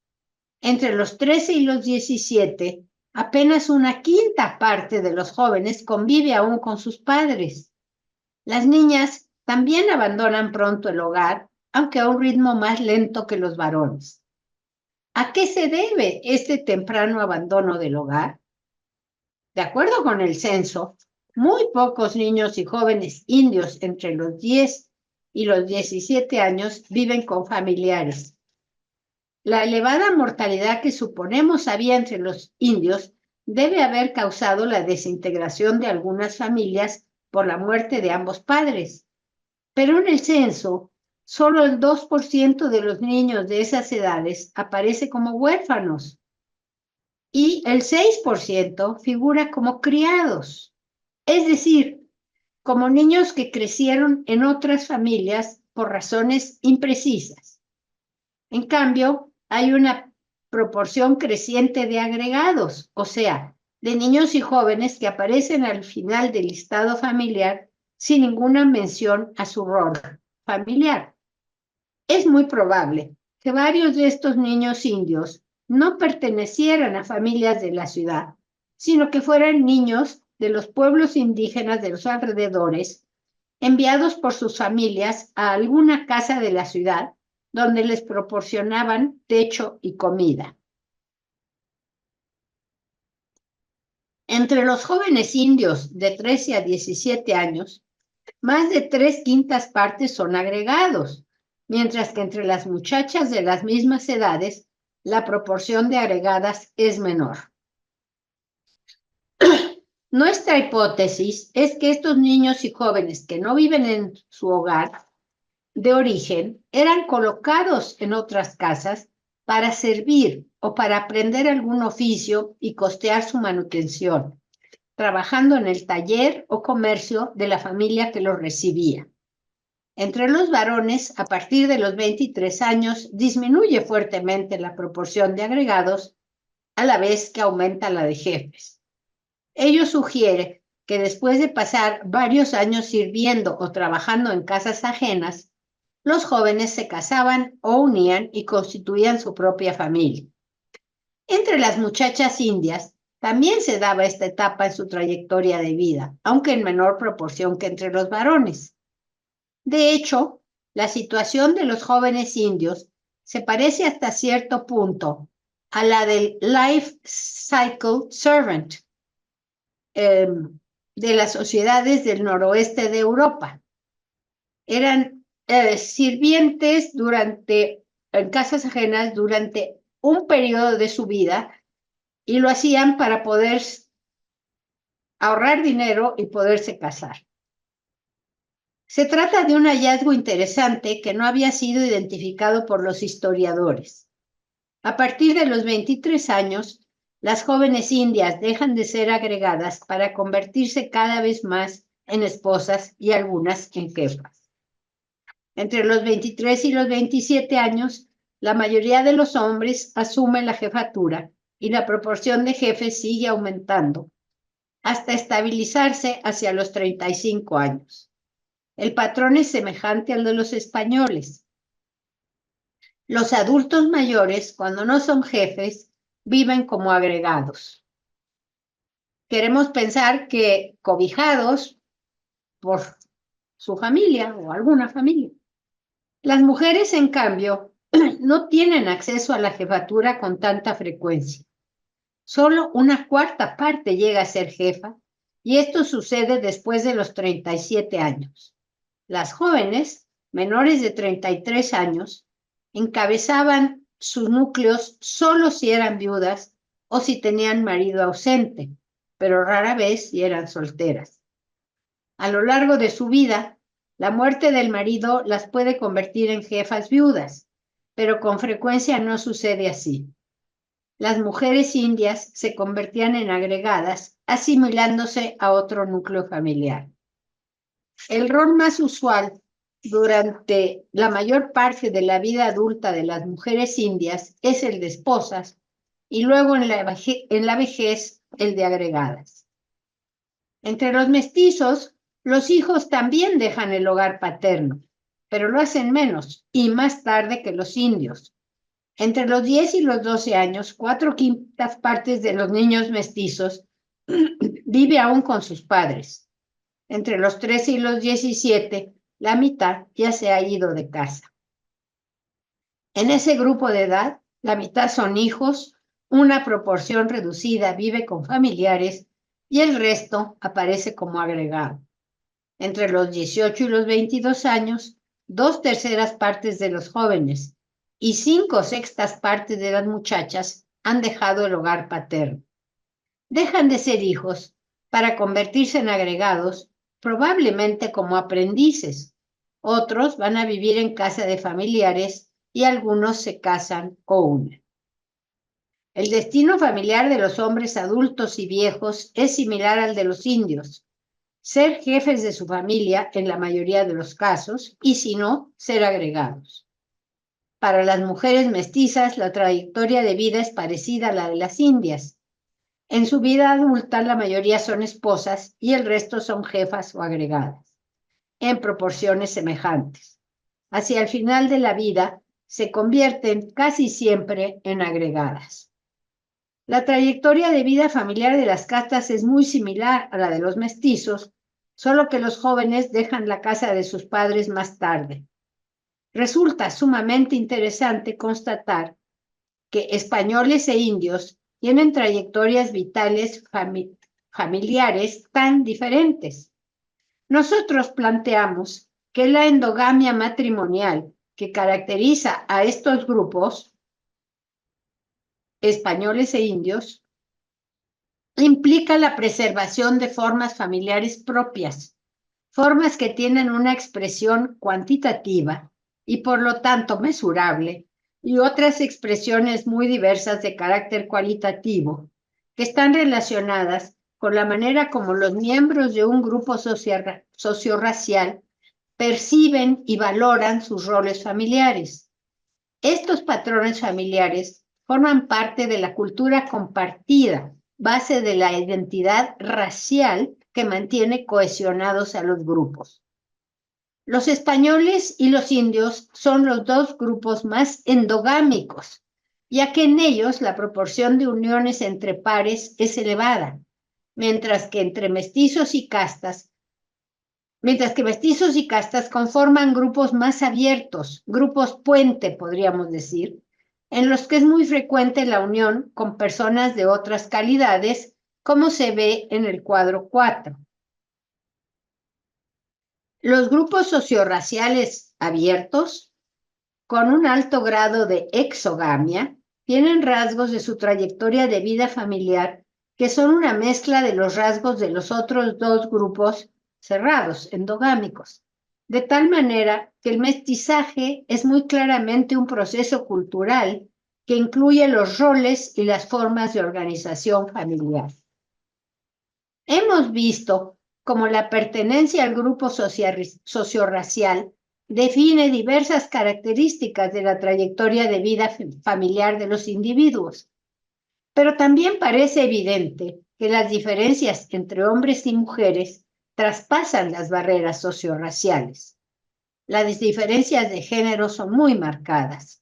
Entre los 13 y los 17, apenas una quinta parte de los jóvenes convive aún con sus padres. Las niñas también abandonan pronto el hogar, aunque a un ritmo más lento que los varones. ¿A qué se debe este temprano abandono del hogar? De acuerdo con el censo, muy pocos niños y jóvenes indios entre los 10 y los 17 años viven con familiares. La elevada mortalidad que suponemos había entre los indios debe haber causado la desintegración de algunas familias por la muerte de ambos padres. Pero en el censo, solo el 2% de los niños de esas edades aparece como huérfanos y el 6% figura como criados, es decir, como niños que crecieron en otras familias por razones imprecisas. En cambio, hay una proporción creciente de agregados, o sea, de niños y jóvenes que aparecen al final del listado familiar sin ninguna mención a su rol familiar. Es muy probable que varios de estos niños indios no pertenecieran a familias de la ciudad, sino que fueran niños de los pueblos indígenas de los alrededores, enviados por sus familias a alguna casa de la ciudad, donde les proporcionaban techo y comida. Entre los jóvenes indios de 13 a 17 años, más de 3/5 partes son agregados, mientras que entre las muchachas de las mismas edades, la proporción de agregadas es menor. Nuestra hipótesis es que estos niños y jóvenes que no viven en su hogar de origen eran colocados en otras casas para servir o para aprender algún oficio y costear su manutención, trabajando en el taller o comercio de la familia que los recibía. Entre los varones, a partir de los 23 años, disminuye fuertemente la proporción de agregados, a la vez que aumenta la de jefes. Ello sugiere que después de pasar varios años sirviendo o trabajando en casas ajenas, los jóvenes se casaban o unían y constituían su propia familia. Entre las muchachas indias también se daba esta etapa en su trayectoria de vida, aunque en menor proporción que entre los varones. De hecho, la situación de los jóvenes indios se parece hasta cierto punto a la del Life Cycle Servant de las sociedades del noroeste de Europa. Eran sirvientes en casas ajenas durante un periodo de su vida y lo hacían para poder ahorrar dinero y poderse casar. Se trata de un hallazgo interesante que no había sido identificado por los historiadores. A partir de los 23 años, las jóvenes indias dejan de ser agregadas para convertirse cada vez más en esposas y algunas en jefas. Entre los 23 y los 27 años, la mayoría de los hombres asumen la jefatura y la proporción de jefes sigue aumentando, hasta estabilizarse hacia los 35 años. El patrón es semejante al de los españoles. Los adultos mayores, cuando no son jefes, viven como agregados. Queremos pensar que cobijados por su familia o alguna familia. Las mujeres, en cambio, no tienen acceso a la jefatura con tanta frecuencia. Solo una cuarta parte llega a ser jefa, y esto sucede después de los 37 años. Las jóvenes, menores de 33 años, encabezaban sus núcleos solo si eran viudas o si tenían marido ausente, pero rara vez si eran solteras. A lo largo de su vida, la muerte del marido las puede convertir en jefas viudas, pero con frecuencia no sucede así. Las mujeres indias se convertían en agregadas, asimilándose a otro núcleo familiar. El rol más usual durante la mayor parte de la vida adulta de las mujeres indias es el de esposas y luego en la vejez el de agregadas. Entre los mestizos, los hijos también dejan el hogar paterno, pero lo hacen menos y más tarde que los indios. Entre los 10 y los 12 años, 4/5 partes de los niños mestizos vive aún con sus padres. Entre los 13 y los 17, la mitad ya se ha ido de casa. En ese grupo de edad, la mitad son hijos, una proporción reducida vive con familiares y el resto aparece como agregado. Entre los 18 y los 22 años, 2/3 partes de los jóvenes y 5/6 partes de las muchachas han dejado el hogar paterno. Dejan de ser hijos para convertirse en agregados, probablemente como aprendices. Otros van a vivir en casa de familiares y algunos se casan o unen. El destino familiar de los hombres adultos y viejos es similar al de los indios: ser jefes de su familia en la mayoría de los casos y, si no, ser agregados. Para las mujeres mestizas, la trayectoria de vida es parecida a la de las indias. En su vida adulta, la mayoría son esposas y el resto son jefas o agregadas, en proporciones semejantes. Hacia el final de la vida, se convierten casi siempre en agregadas. La trayectoria de vida familiar de las castas es muy similar a la de los mestizos, solo que los jóvenes dejan la casa de sus padres más tarde. Resulta sumamente interesante constatar que españoles e indios tienen trayectorias vitales familiares tan diferentes. Nosotros planteamos que la endogamia matrimonial que caracteriza a estos grupos, españoles e indios, implica la preservación de formas familiares propias, formas que tienen una expresión cuantitativa y por lo tanto mesurable, y otras expresiones muy diversas de carácter cualitativo, que están relacionadas con la manera como los miembros de un grupo sociorracial perciben y valoran sus roles familiares. Estos patrones familiares forman parte de la cultura compartida, base de la identidad racial que mantiene cohesionados a los grupos. Los españoles y los indios son los dos grupos más endogámicos, ya que en ellos la proporción de uniones entre pares es elevada, mientras que mestizos y castas conforman grupos más abiertos, grupos puente, podríamos decir, en los que es muy frecuente la unión con personas de otras calidades, como se ve en el cuadro 4. Los grupos sociorraciales abiertos, con un alto grado de exogamia, tienen rasgos de su trayectoria de vida familiar que son una mezcla de los rasgos de los otros dos grupos cerrados, endogámicos, de tal manera que el mestizaje es muy claramente un proceso cultural que incluye los roles y las formas de organización familiar. Hemos visto cómo la pertenencia al grupo sociorracial define diversas características de la trayectoria de vida familiar de los individuos, pero también parece evidente que las diferencias entre hombres y mujeres traspasan las barreras sociorraciales. Las diferencias de género son muy marcadas.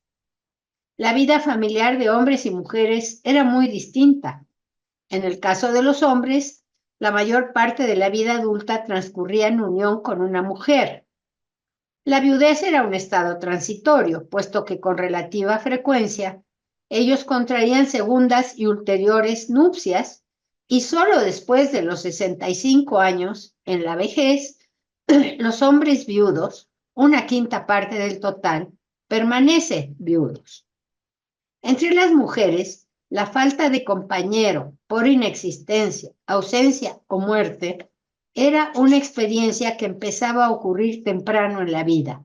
La vida familiar de hombres y mujeres era muy distinta. En el caso de los hombres, la mayor parte de la vida adulta transcurría en unión con una mujer. La viudez era un estado transitorio, puesto que con relativa frecuencia ellos contraían segundas y ulteriores nupcias, y solo después de los 65 años, en la vejez, los hombres viudos, 1/5 parte del total, permanecen viudos. Entre las mujeres, la falta de compañero por inexistencia, ausencia o muerte era una experiencia que empezaba a ocurrir temprano en la vida.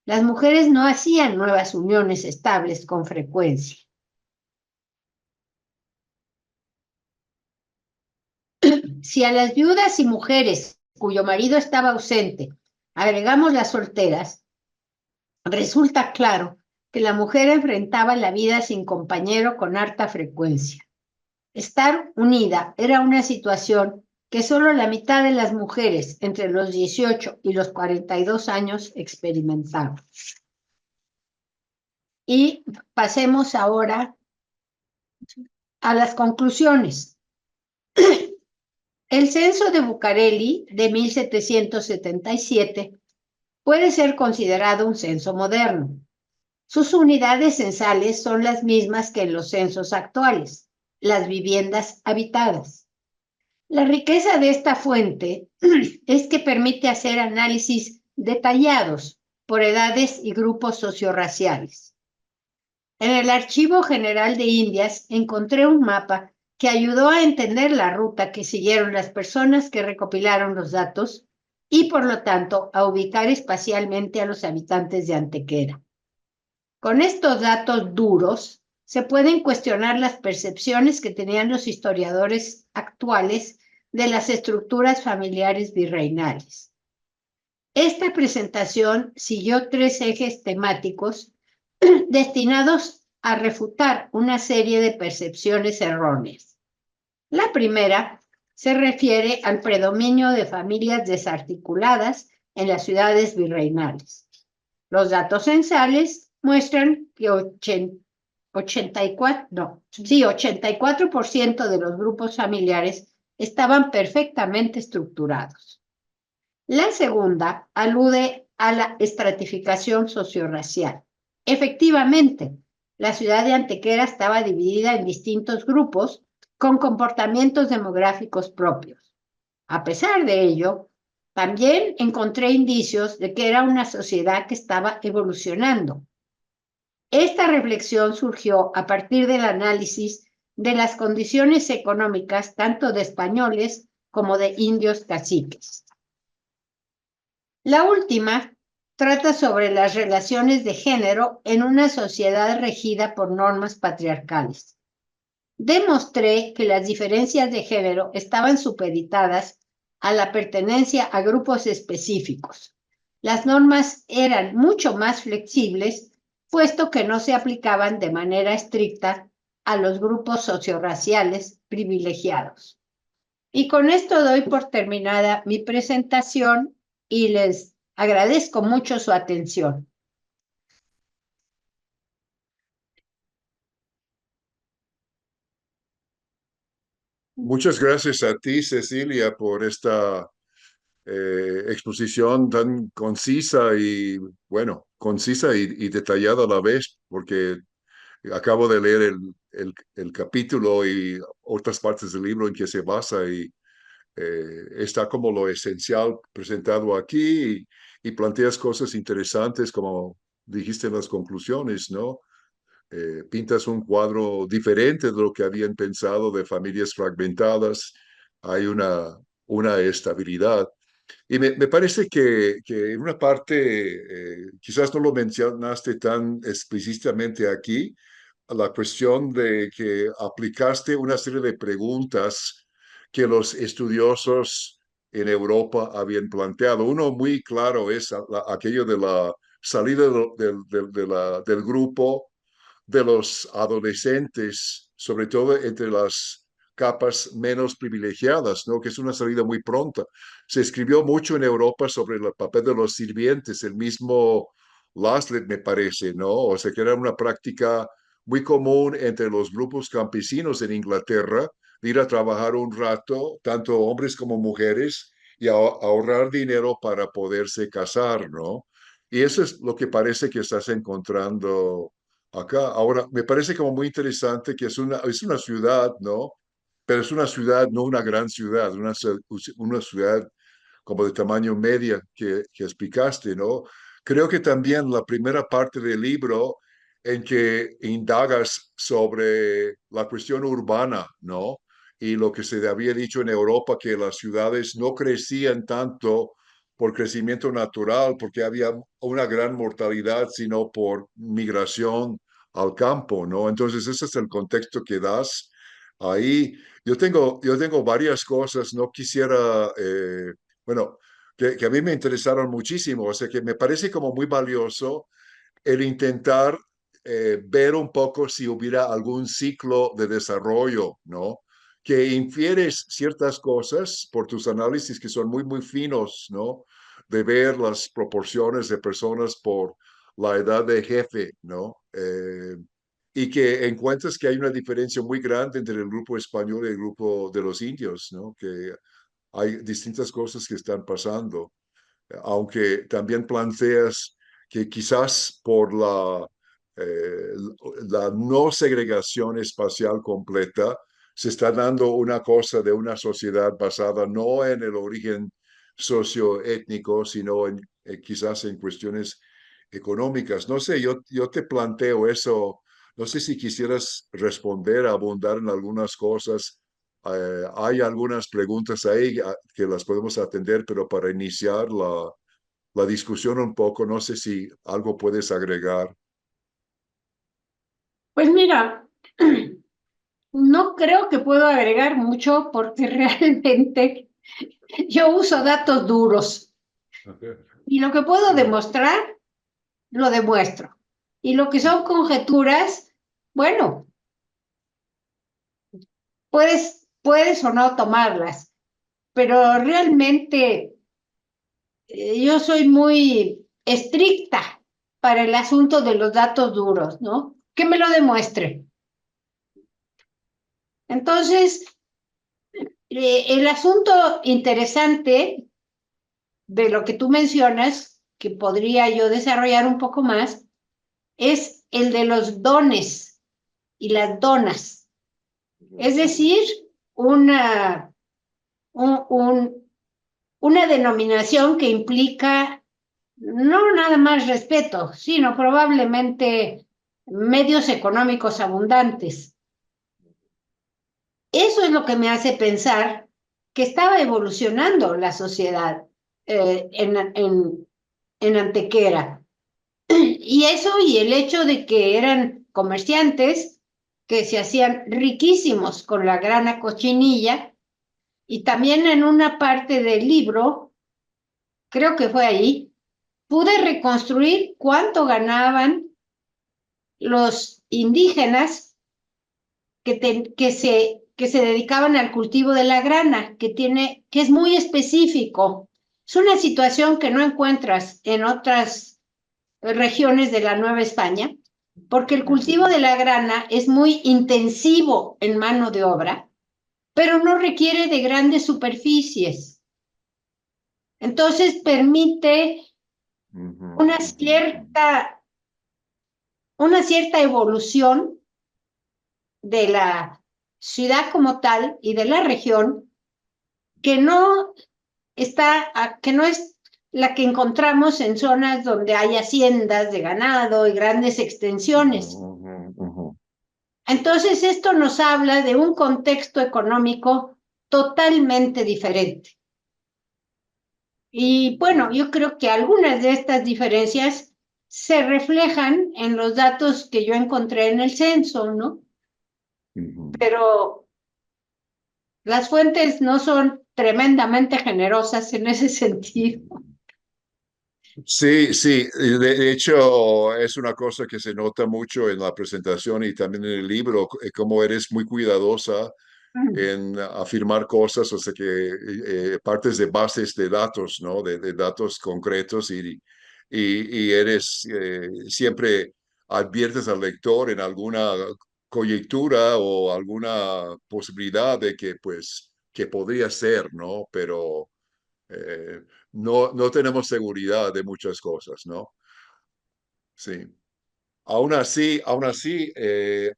Las mujeres no hacían nuevas uniones estables con frecuencia. Si a las viudas y mujeres cuyo marido estaba ausente agregamos las solteras, resulta claro que la mujer enfrentaba la vida sin compañero con harta frecuencia. Estar unida era una situación que solo la mitad de las mujeres entre los 18 y los 42 años experimentaban. Y pasemos ahora a las conclusiones. El censo de Bucareli de 1777 puede ser considerado un censo moderno. Sus unidades censales son las mismas que en los censos actuales, las viviendas habitadas. La riqueza de esta fuente es que permite hacer análisis detallados por edades y grupos sociorraciales. En el Archivo General de Indias encontré un mapa que ayudó a entender la ruta que siguieron las personas que recopilaron los datos y, por lo tanto, a ubicar espacialmente a los habitantes de Antequera. Con estos datos duros, se pueden cuestionar las percepciones que tenían los historiadores actuales de las estructuras familiares virreinales. Esta presentación siguió 3 ejes temáticos destinados a refutar una serie de percepciones erróneas. La primera se refiere al predominio de familias desarticuladas en las ciudades virreinales. Los datos censales muestran que 84% de los grupos familiares estaban perfectamente estructurados. La segunda alude a la estratificación sociorracial. Efectivamente, la ciudad de Antequera estaba dividida en distintos grupos con comportamientos demográficos propios. A pesar de ello, también encontré indicios de que era una sociedad que estaba evolucionando. Esta reflexión surgió a partir del análisis de las condiciones económicas tanto de españoles como de indios caciques. La última trata sobre las relaciones de género en una sociedad regida por normas patriarcales. Demostré que las diferencias de género estaban supeditadas a la pertenencia a grupos específicos. Las normas eran mucho más flexibles, puesto que no se aplicaban de manera estricta a los grupos sociorraciales privilegiados. Y con esto doy por terminada mi presentación y les agradezco mucho su atención. Muchas gracias a ti, Cecilia, por esta exposición tan concisa y, bueno, concisa y detallada a la vez, porque acabo de leer el capítulo y otras partes del libro en que se basa y está como lo esencial presentado aquí y planteas cosas interesantes como dijiste en las conclusiones, ¿no? Pintas un cuadro diferente de lo que habían pensado de familias fragmentadas. Hay una estabilidad. Y me parece que en una parte, quizás no lo mencionaste tan explícitamente aquí, la cuestión de que aplicaste una serie de preguntas que los estudiosos en Europa habían planteado. Uno muy claro es aquello de la salida del grupo de los adolescentes, sobre todo entre las capas menos privilegiadas, ¿no? Que es una salida muy pronta. Se escribió mucho en Europa sobre el papel de los sirvientes, el mismo Laslet me parece, ¿no? O sea, que era una práctica muy común entre los grupos campesinos en Inglaterra, de ir a trabajar un rato, tanto hombres como mujeres, y ahorrar dinero para poderse casar, ¿no? Y eso es lo que parece que estás encontrando acá. Ahora, me parece como muy interesante que es una ciudad, ¿no? Pero es una ciudad, no una gran ciudad, una ciudad como de tamaño media que explicaste, ¿no? Creo que también la primera parte del libro en que indagas sobre la cuestión urbana, ¿no? Y lo que se había dicho en Europa, que las ciudades no crecían tanto por crecimiento natural, porque había una gran mortalidad, sino por migración al campo, ¿no? Entonces, ese es el contexto que das ahí. Yo tengo varias cosas, no quisiera, bueno, que a mí me interesaron muchísimo, o sea, que me parece como muy valioso el intentar ver un poco si hubiera algún ciclo de desarrollo, ¿no? Que infieres ciertas cosas por tus análisis que son muy, muy finos, ¿no? De ver las proporciones de personas por la edad de jefe, ¿no? Y que encuentras que hay una diferencia muy grande entre el grupo español y el grupo de los indios, ¿no? Que hay distintas cosas que están pasando, aunque también planteas que quizás por eh, la no segregación espacial completa se está dando una cosa de una sociedad basada no en el origen socioétnico, sino quizás en cuestiones económicas. No sé, yo te planteo eso. No sé si quisieras responder, abundar en algunas cosas. Hay algunas preguntas ahí que las podemos atender, pero para iniciar la discusión un poco, no sé si algo puedes agregar. Pues mira, no creo que puedo agregar mucho porque realmente yo uso datos duros y lo que puedo demostrar, lo demuestro. Y lo que son conjeturas, bueno, puedes o no tomarlas, pero realmente yo soy muy estricta para el asunto de los datos duros, ¿no? Que me lo demuestre. Entonces, el asunto interesante de lo que tú mencionas, que podría yo desarrollar un poco más, es el de los dones y las donas. Es decir, una, un, un, una denominación que implica no nada más respeto, sino probablemente medios económicos abundantes. Eso es lo que me hace pensar que estaba evolucionando la sociedad en Antequera. Y eso y el hecho de que eran comerciantes que se hacían riquísimos con la grana cochinilla y también en una parte del libro, creo que fue ahí, pude reconstruir cuánto ganaban los indígenas que se dedicaban al cultivo de la grana, que es muy específico. Es una situación que no encuentras en otras regiones de la Nueva España, porque el cultivo de la grana es muy intensivo en mano de obra, pero no requiere de grandes superficies. Entonces permite una cierta, una cierta evolución de la ciudad como tal y de la región que no es la que encontramos en zonas donde hay haciendas de ganado y grandes extensiones. Entonces, esto nos habla de un contexto económico totalmente diferente. Y bueno, yo creo que algunas de estas diferencias se reflejan en los datos que yo encontré en el censo, ¿no? Pero las fuentes no son tremendamente generosas en ese sentido. Sí, sí, de hecho es una cosa que se nota mucho en la presentación y también en el libro, cómo eres muy cuidadosa en afirmar cosas, o sea que partes de bases de datos, ¿no? De datos concretos y eres siempre adviertes al lector en alguna coyuntura o alguna posibilidad de que pues que podría ser, ¿no? Pero no tenemos seguridad de muchas cosas, ¿no? Sí. Aún así,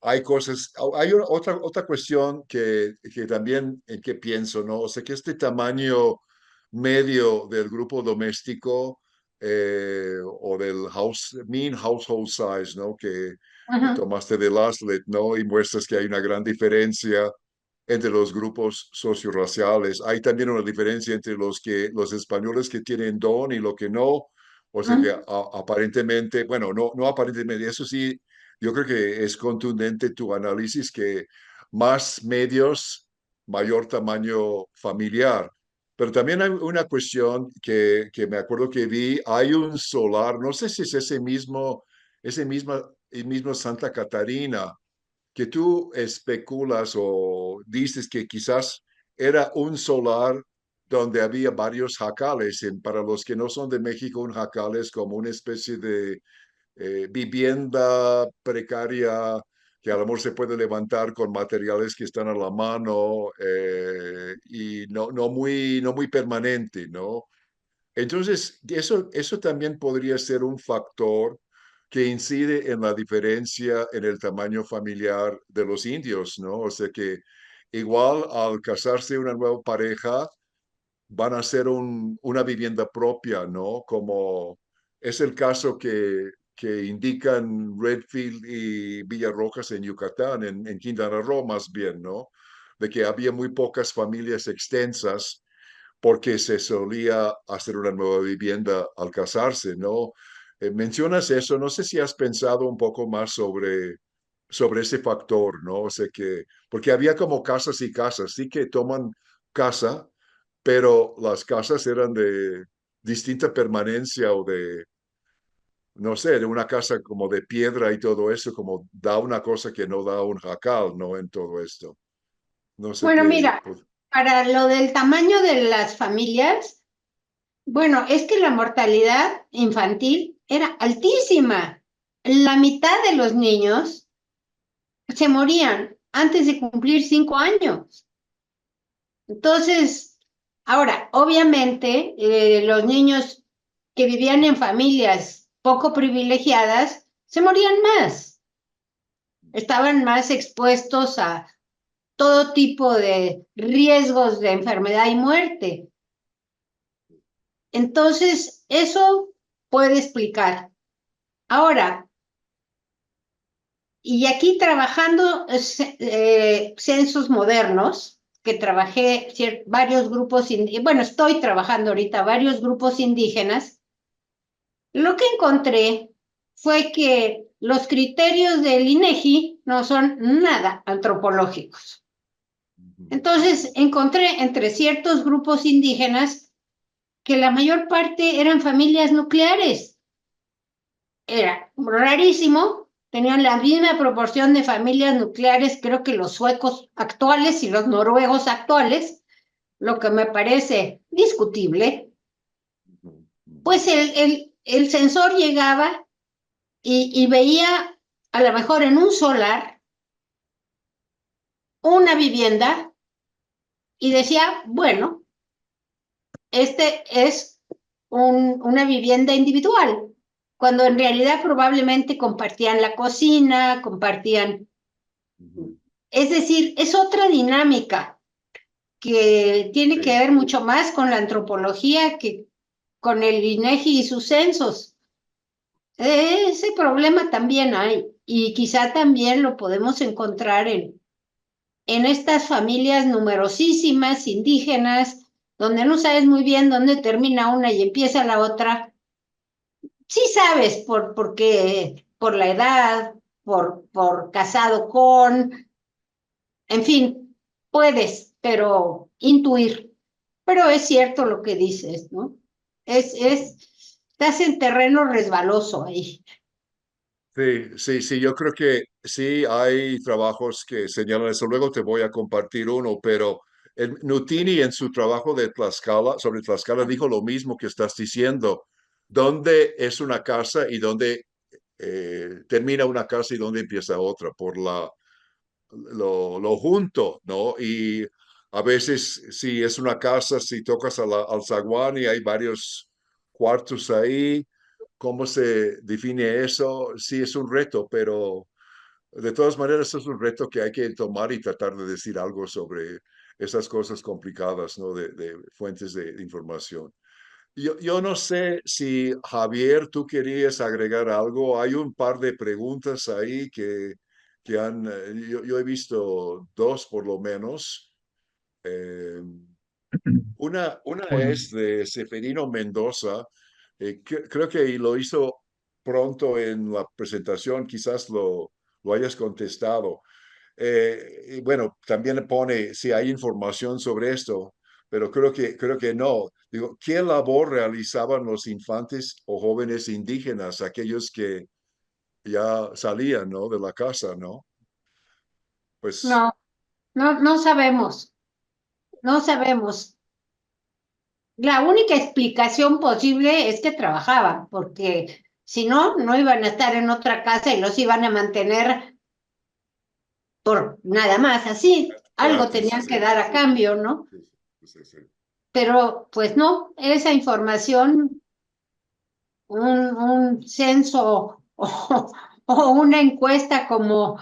hay cosas, otra cuestión que también en que pienso, ¿no? O sea, que este tamaño medio del grupo doméstico o del mean household size, ¿no? Que Ajá, tomaste de Laszlo, ¿no? Y muestras que hay una gran diferencia entre los grupos socioraciales. Hay también una diferencia entre los españoles que tienen don y lo que no. O sea que ajá. aparentemente, bueno, no aparentemente, eso sí, yo creo que es contundente tu análisis que más medios, mayor tamaño familiar. Pero también hay una cuestión que me acuerdo que vi, hay un solar, no sé si es el mismo Santa Catarina, que tú especulas o dices que quizás era un solar donde había varios jacales. Para los que no son de México, un jacal es como una especie de vivienda precaria que a lo mejor se puede levantar con materiales que están a la mano y no muy permanente, ¿no? Entonces, eso también podría ser un factor que incide en la diferencia en el tamaño familiar de los indios, ¿no? O sea que igual al casarse una nueva pareja, van a hacer una vivienda propia, ¿no? Como es el caso que indican Redfield y Villarrojas en Yucatán, en Quintana Roo más bien, ¿no? De que había muy pocas familias extensas porque se solía hacer una nueva vivienda al casarse, ¿no? Mencionas eso, no sé si has pensado un poco más sobre ese factor, ¿no? O sea que, porque había como casas y casas, sí que toman casa, pero las casas eran de distinta permanencia o de, no sé, de una casa como de piedra y todo eso, como da una cosa que no da un jacal, ¿no? En todo esto. No sé Bueno, qué, mira, pues, para lo del tamaño de las familias, bueno, es que la mortalidad infantil era altísima. La mitad de los niños se morían antes de cumplir 5 años. Entonces, ahora, obviamente, los niños que vivían en familias poco privilegiadas se morían más, estaban más expuestos a todo tipo de riesgos de enfermedad y muerte. Entonces, eso puede explicar. Ahora, y aquí trabajando censos modernos, que trabajé varios grupos, bueno, estoy trabajando ahorita varios grupos indígenas, lo que encontré fue que los criterios del INEGI no son nada antropológicos. Entonces, encontré entre ciertos grupos indígenas que la mayor parte eran familias nucleares. Era rarísimo, tenían la misma proporción de familias nucleares, creo que los suecos actuales y los noruegos actuales, lo que me parece discutible, pues el sensor llegaba y veía a lo mejor en un solar una vivienda y decía, bueno, este es una vivienda individual, cuando en realidad probablemente compartían la cocina, compartían. Es decir, es otra dinámica que tiene que sí. ver mucho más con la antropología que con el INEGI y sus censos. Ese problema también hay y quizá también lo podemos encontrar en estas familias numerosísimas indígenas, donde no sabes muy bien dónde termina una y empieza la otra. Sí sabes porque por la edad, por casado con, en fin, puedes, pero intuir. Pero es cierto lo que dices, ¿no? Estás en terreno resbaloso ahí. Sí, yo creo que sí hay trabajos que señalan eso. Luego te voy a compartir uno, pero el Nutini en su trabajo de Tlaxcala, sobre Tlaxcala, dijo lo mismo que estás diciendo. ¿Dónde es una casa y dónde termina una casa y dónde empieza otra? Por lo junto, ¿no? Y a veces, si es una casa, si tocas al zaguán y hay varios cuartos ahí, ¿cómo se define eso? Sí, es un reto, pero de todas maneras es un reto que hay que tomar y tratar de decir algo sobre esas cosas complicadas, ¿no? De fuentes de información. Yo no sé si Javier, tú querías agregar algo. Hay un par de preguntas ahí que han, yo he visto dos por lo menos. Eh, una Bueno, es de Seferino Mendoza. Creo que lo hizo pronto en la presentación, quizás lo hayas contestado. Y bueno, también le pone si hay información sobre esto, pero creo que no. Digo, ¿qué labor realizaban los infantes o jóvenes indígenas, aquellos que ya salían, ¿no? De la casa, ¿no? Pues, No, no sabemos, no sabemos. La única explicación posible es que trabajaban, porque si no, no iban a estar en otra casa y los iban a mantener por nada más así. Algo gratis, tenían que sí. dar a cambio, ¿no? Sí, sí, sí. Pero pues no, esa información, un censo o una encuesta como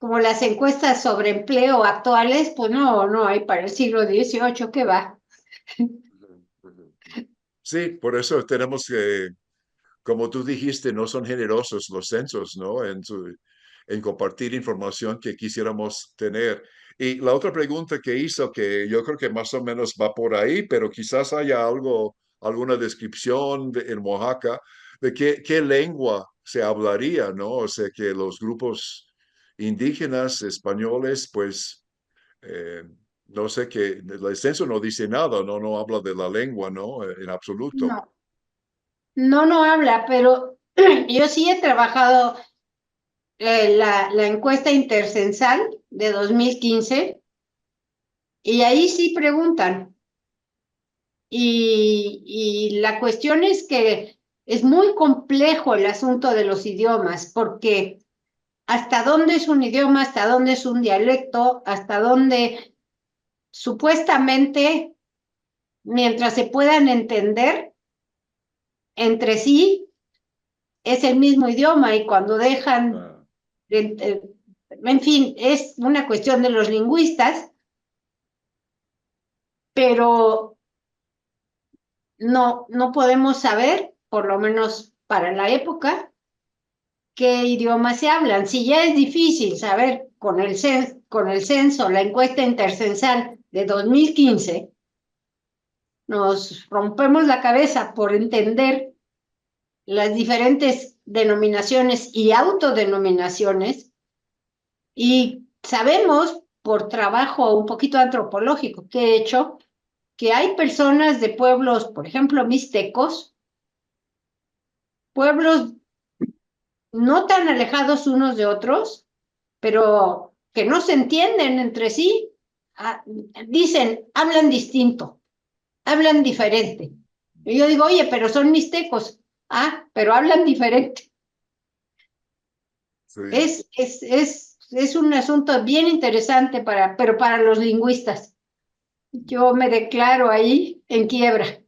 las encuestas sobre empleo actuales, pues no hay para el siglo XVIII que va. Sí, por eso tenemos que, como tú dijiste, no son generosos los censos, ¿no? En compartir información que quisiéramos tener. Y la otra pregunta que hizo, que yo creo que más o menos va por ahí, pero quizás haya algo, alguna descripción en Oaxaca de qué lengua se hablaría, ¿no? O sea, que los grupos indígenas españoles, pues, eh, no sé, que el censo no dice nada, ¿no? No habla de la lengua, ¿no? En absoluto. No, no habla, pero yo sí he trabajado la encuesta intercensal de 2015 y ahí sí preguntan. Y la cuestión es que es muy complejo el asunto de los idiomas, porque hasta dónde es un idioma, hasta dónde es un dialecto, hasta dónde supuestamente, mientras se puedan entender entre sí, es el mismo idioma y cuando dejan, Ah, en fin, es una cuestión de los lingüistas, pero no podemos saber, por lo menos para la época, qué idiomas se hablan. Si ya es difícil saber con el censo, la encuesta intercensal de 2015, nos rompemos la cabeza por entender las diferentes denominaciones y autodenominaciones y sabemos por trabajo un poquito antropológico que he hecho que hay personas de pueblos, por ejemplo, mixtecos, pueblos no tan alejados unos de otros, pero que no se entienden entre sí. Ah, dicen, hablan distinto, hablan diferente. Y yo digo, oye, pero son mixtecos. Ah, pero hablan diferente. sí. Es un asunto bien interesante pero para los lingüistas. Yo me declaro ahí en quiebra.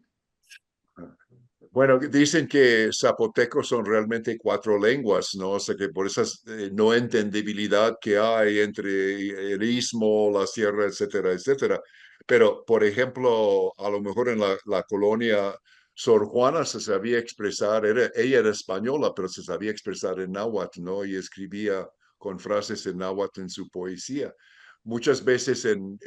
Bueno, dicen que zapotecos son realmente cuatro lenguas, ¿no? O sea que por esa no entendibilidad que hay entre el istmo, la sierra, etcétera, etcétera. Pero, por ejemplo, a lo mejor en la colonia Sor Juana se sabía expresar, ella era española, pero se sabía expresar en náhuatl, ¿no? Y escribía con frases en náhuatl en su poesía. Muchas veces en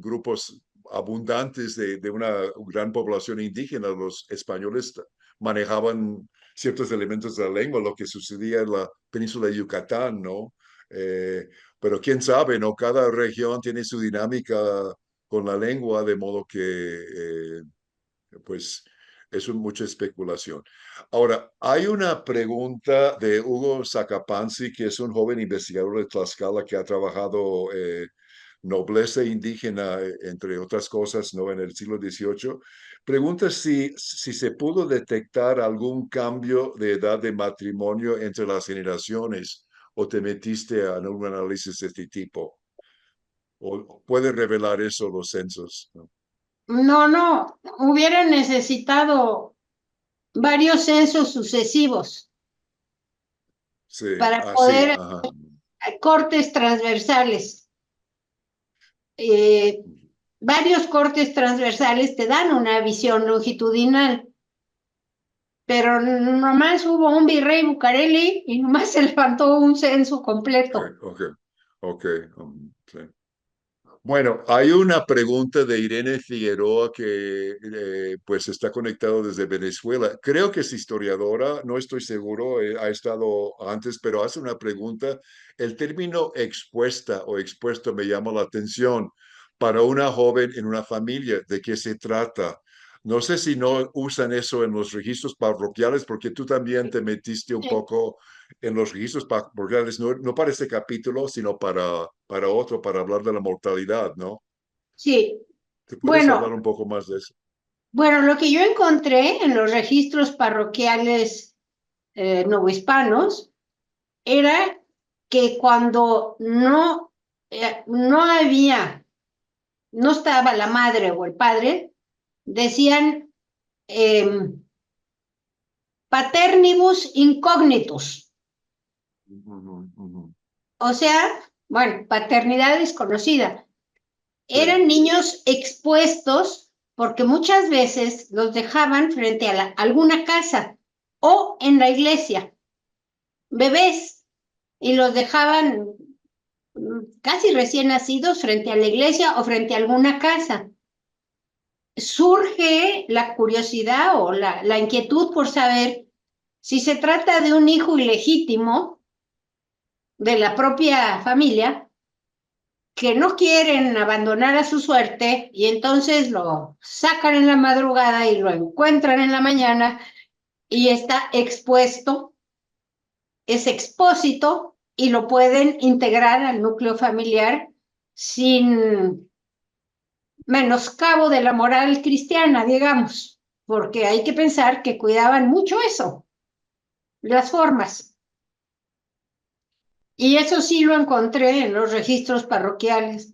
grupos abundantes de una gran población indígena, los españoles manejaban ciertos elementos de la lengua, lo que sucedía en la península de Yucatán, ¿no? Eh, pero quién sabe, ¿no? Cada región tiene su dinámica con la lengua, de modo que, pues, es mucha especulación. Ahora, hay una pregunta de Hugo Sacapanzi, que es un joven investigador de Tlaxcala que ha trabajado nobleza indígena, entre otras cosas, ¿no? En el siglo XVIII. Pregunta si se pudo detectar algún cambio de edad de matrimonio entre las generaciones o te metiste a algún análisis de este tipo. O puede revelar eso los censos, ¿no? No, hubieran necesitado varios censos sucesivos Sí, para sí, poder ajá. cortes transversales. Eh, varios cortes transversales te dan una visión longitudinal, pero nomás hubo un virrey Bucareli y nomás se levantó un censo completo. Ok, ok, sí. Bueno, hay una pregunta de Irene Figueroa que pues está conectado desde Venezuela. Creo que es historiadora, no estoy seguro, ha estado antes, pero hace una pregunta. El término expuesta o expuesto me llama la atención para una joven en una familia. ¿De qué se trata? No sé si no usan eso en los registros parroquiales, porque tú también te metiste un poco en los registros parroquiales, no, no para este capítulo, sino para otro, para hablar de la mortalidad, ¿no? Sí, ¿Te puedes hablar bueno, un poco más de eso? bueno, lo que yo encontré en los registros parroquiales novohispanos era que cuando no había, no estaba la madre o el padre, decían paternibus incognitus, Ujú, ujú. o sea, bueno, paternidad desconocida. Sí. Eran niños expuestos porque muchas veces los dejaban frente a alguna casa o en la iglesia, bebés, y los dejaban casi recién nacidos frente a la iglesia o frente a alguna casa. Surge la curiosidad o la inquietud por saber si se trata de un hijo ilegítimo de la propia familia que no quieren abandonar a su suerte y entonces lo sacan en la madrugada y lo encuentran en la mañana y está expuesto, es expósito y lo pueden integrar al núcleo familiar sin menoscabo de la moral cristiana, digamos, porque hay que pensar que cuidaban mucho eso, las formas. Y eso sí lo encontré en los registros parroquiales.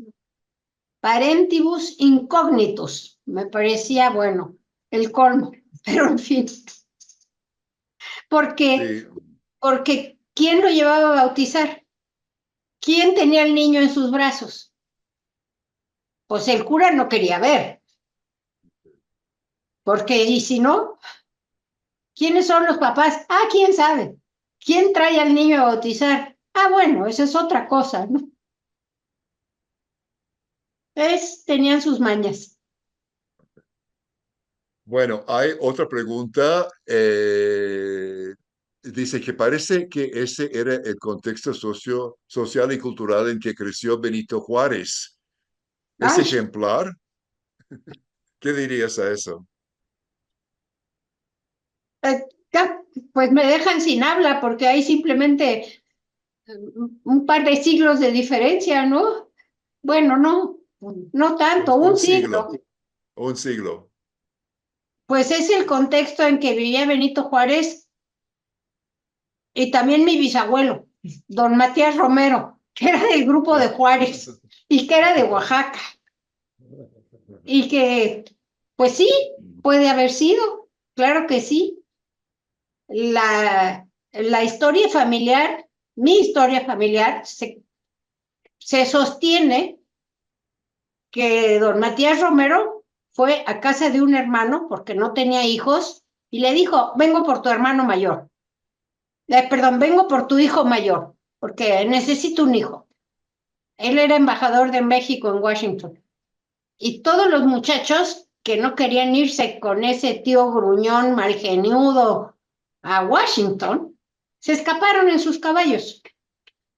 Parentibus incognitus, me parecía, bueno, el colmo, pero en fin, porque, Sí, porque ¿quién lo llevaba a bautizar? ¿Quién tenía al niño en sus brazos? Pues el cura no quería ver, porque y si no, ¿quiénes son los papás? Ah, quién sabe. ¿Quién trae al niño a bautizar? Ah, bueno, esa es otra cosa, ¿no? Tenían sus mañas. bueno, hay otra pregunta. Dice que parece que ese era el contexto social y cultural en que creció Benito Juárez. ¿Es Ay, ejemplar? ¿Qué dirías a eso? eh, pues me dejan sin habla porque hay simplemente un par de siglos de diferencia, ¿no? Bueno, no, no tanto, un Un siglo. siglo, un siglo. Pues es el contexto en que vivía Benito Juárez y también mi bisabuelo, don Matías Romero, que era del grupo de Juárez y que era de Oaxaca y que, pues sí, puede haber sido, claro que sí. La historia familiar, mi historia familiar, se sostiene que don Matías Romero fue a casa de un hermano porque no tenía hijos y le dijo, vengo por tu hermano mayor. Perdón, vengo por tu hijo mayor porque necesito un hijo. Él era embajador de México en Washington. Y todos los muchachos que no querían irse con ese tío gruñón malgeniudo a Washington, se escaparon en sus caballos.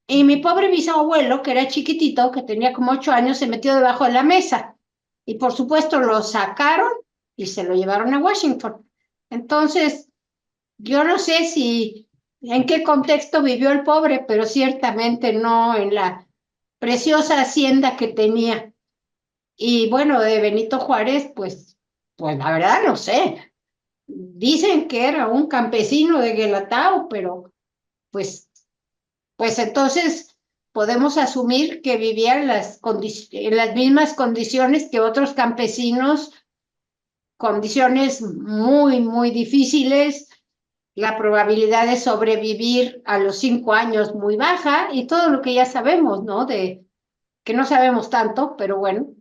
Y mi pobre bisabuelo, que era chiquitito, que tenía como 8 años, se metió debajo de la mesa. Y por supuesto lo sacaron y se lo llevaron a Washington. Entonces, yo no sé si en qué contexto vivió el pobre, pero ciertamente no en la preciosa hacienda que tenía. Y bueno, de Benito Juárez, pues la verdad no sé. Dicen que era un campesino de Guelatao, pero pues pues entonces podemos asumir que vivía en las mismas condiciones que otros campesinos, condiciones muy, muy difíciles, la probabilidad de sobrevivir a los 5 años muy baja y todo lo que ya sabemos, ¿no? De que no sabemos tanto, pero bueno.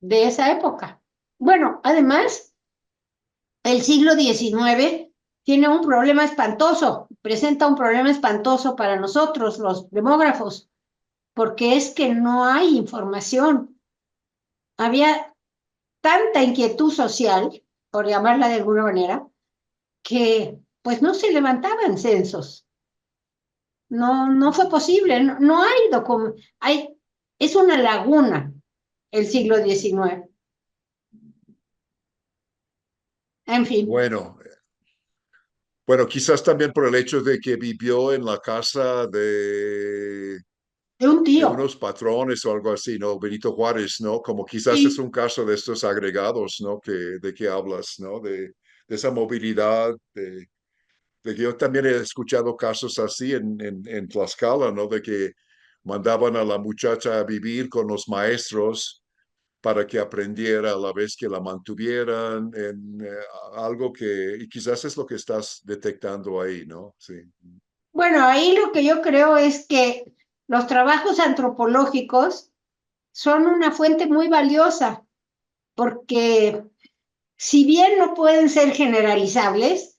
de esa época. Bueno, además, el siglo XIX tiene un problema espantoso, presenta un problema espantoso para nosotros, los demógrafos, porque es que no hay información. Había tanta inquietud social, por llamarla de alguna manera, que pues no se levantaban censos. No, no fue posible, no, no hay documento, es una laguna el siglo XIX. En fin, Bueno, bueno, quizás también por el hecho de que vivió en la casa de un de tío. unos patrones o algo así, ¿no? Benito Juárez, ¿no? Como quizás es Sí. un caso de estos agregados, ¿no? De que hablas, ¿no? De esa movilidad, de que yo también he escuchado casos así en Tlaxcala, ¿no? De que mandaban a la muchacha a vivir con los maestros para que aprendiera a la vez que la mantuvieran en algo que, y quizás es lo que estás detectando ahí, ¿no? Sí. Bueno, ahí lo que yo creo es que los trabajos antropológicos son una fuente muy valiosa, porque si bien no pueden ser generalizables,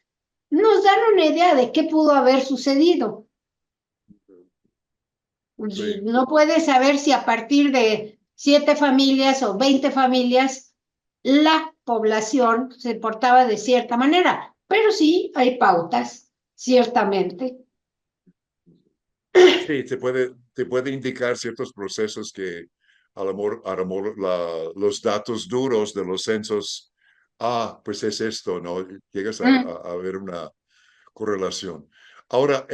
nos dan una idea de qué pudo haber sucedido. Y Sí. no puedes saber si a partir de 7 familias o 20 familias la población se portaba de cierta manera, pero sí hay pautas, ciertamente. Sí, te puede indicar ciertos procesos que a lo mejor los datos duros de los censos, pues es esto, ¿no? Llegas Mm. a ver una correlación. Ahora,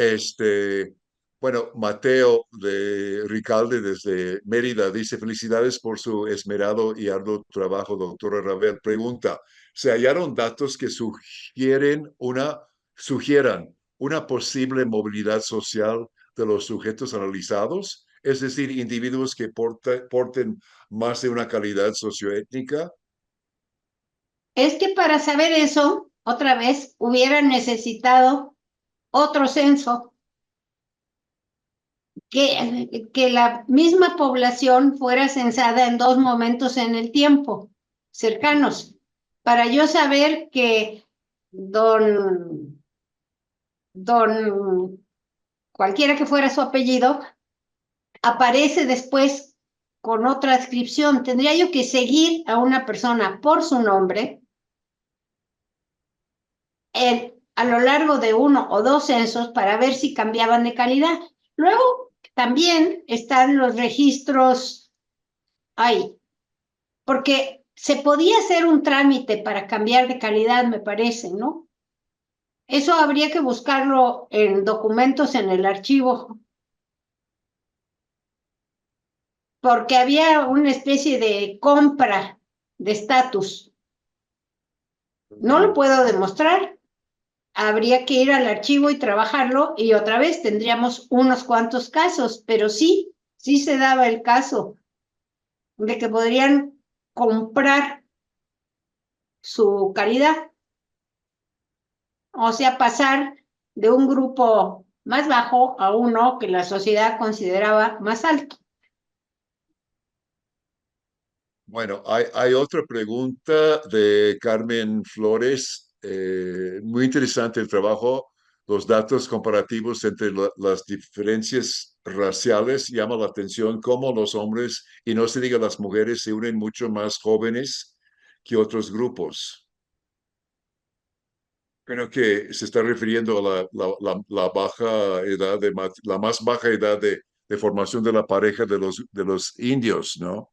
bueno, Mateo de Ricalde desde Mérida dice, felicidades por su esmerado y arduo trabajo, doctora Ravel. Pregunta, ¿se hallaron datos que sugieran una posible movilidad social de los sujetos analizados? Es decir, individuos que porten más de una calidad socioétnica. Es que para saber eso, otra vez, hubieran necesitado otro censo, que la misma población fuera censada en dos momentos en el tiempo, cercanos, para yo saber que don cualquiera que fuera su apellido, aparece después con otra inscripción. Tendría yo que seguir a una persona por su nombre a lo largo de uno o dos censos para ver si cambiaban de calidad. Luego también están los registros ahí, porque se podía hacer un trámite para cambiar de calidad, me parece, ¿no? Eso habría que buscarlo en documentos en el archivo, porque había una especie de compra de estatus. No lo puedo demostrar. Habría que ir al archivo y trabajarlo y otra vez tendríamos unos cuantos casos, pero sí, sí se daba el caso de que podrían comprar su calidad, o sea, pasar de un grupo más bajo a uno que la sociedad consideraba más alto. Bueno, hay otra pregunta de Carmen Flores. Muy interesante el trabajo. Los datos comparativos entre las diferencias raciales llama la atención cómo los hombres, y no se diga las mujeres, se unen mucho más jóvenes que otros grupos. Creo que se está refiriendo a la baja edad la más baja edad de formación de la pareja de los indios, ¿no?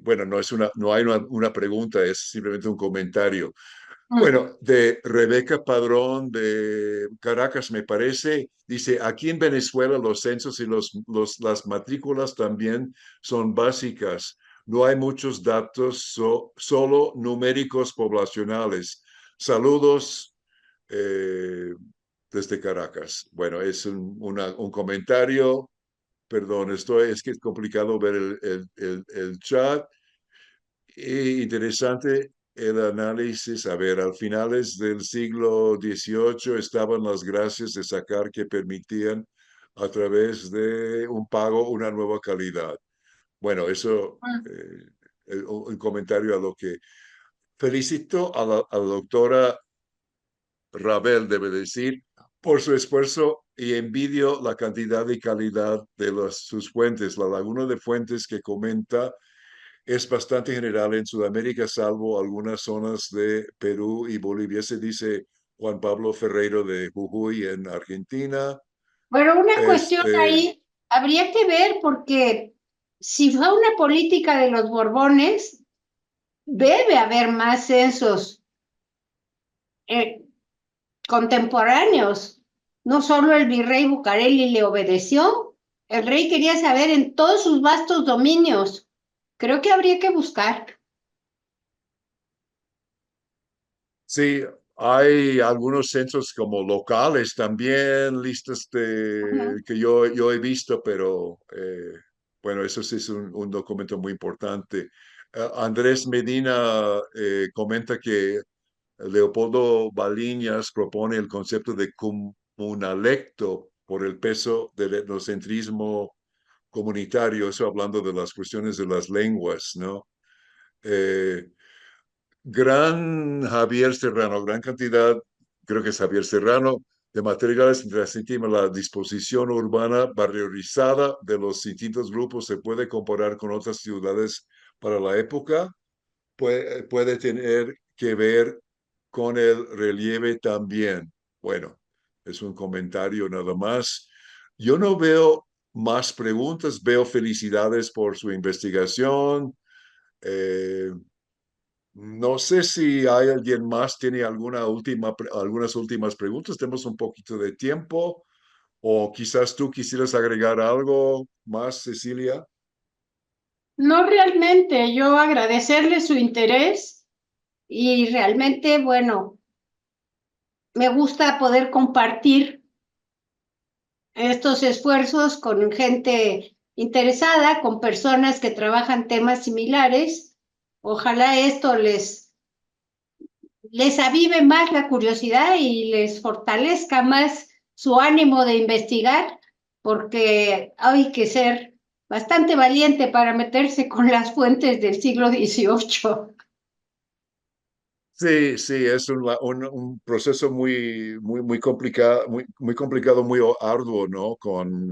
Bueno, no hay una pregunta, es simplemente un comentario. Mm. Bueno, de Rebeca Padrón de Caracas, me parece, dice, aquí en Venezuela los censos y las matrículas también son básicas. No hay muchos datos, solo numéricos poblacionales. Saludos eh, desde Caracas. Bueno, es un comentario. Perdón, es que es complicado ver el chat. Interesante el análisis. A ver, al finales del siglo XVIII estaban las gracias de sacar que permitían a través de un pago una nueva calidad. Bueno, eso, Ah, un comentario a lo que felicito a la doctora Ravel, debe decir, por su esfuerzo y envidio la cantidad y calidad de sus fuentes. La laguna de fuentes que comenta es bastante general en Sudamérica, salvo algunas zonas de Perú y Bolivia. Se dice Juan Pablo Ferreiro de Jujuy en Argentina. pero una cuestión Este, ahí habría que ver porque si fue una política de los Borbones, debe haber más censos eh, contemporáneos. No solo el virrey Bucareli le obedeció, el rey quería saber en todos sus vastos dominios. Creo que habría que buscar. sí, hay algunos centros como locales también, listas Ajá. que yo he visto, pero bueno, eso sí es un documento muy importante. Andrés Medina comenta que Leopoldo Baliñas propone el concepto de comunalecto por el peso del etnocentrismo comunitario, eso hablando de las cuestiones de las lenguas, ¿no? Eh, Gran Javier Serrano, gran cantidad, creo que es Javier Serrano, de materiales transítima. La disposición urbana barriorizada de los distintos grupos se puede comparar con otras ciudades para la época, puede tener que ver con el relieve también. Bueno, es un comentario nada más. Yo no veo más preguntas, veo felicidades por su investigación. Eh, no sé si hay alguien más, tiene algunas últimas preguntas. Tenemos un poquito de tiempo o quizás tú quisieras agregar algo más, Cecilia. No realmente, yo agradecerle su interés y realmente, bueno, me gusta poder compartir estos esfuerzos con gente interesada, con personas que trabajan temas similares. Ojalá esto les avive más la curiosidad y les fortalezca más su ánimo de investigar, porque hay que ser bastante valiente para meterse con las fuentes del siglo XVIII. Sí, sí, es un proceso muy complicado, muy complicado, muy arduo, ¿no? Con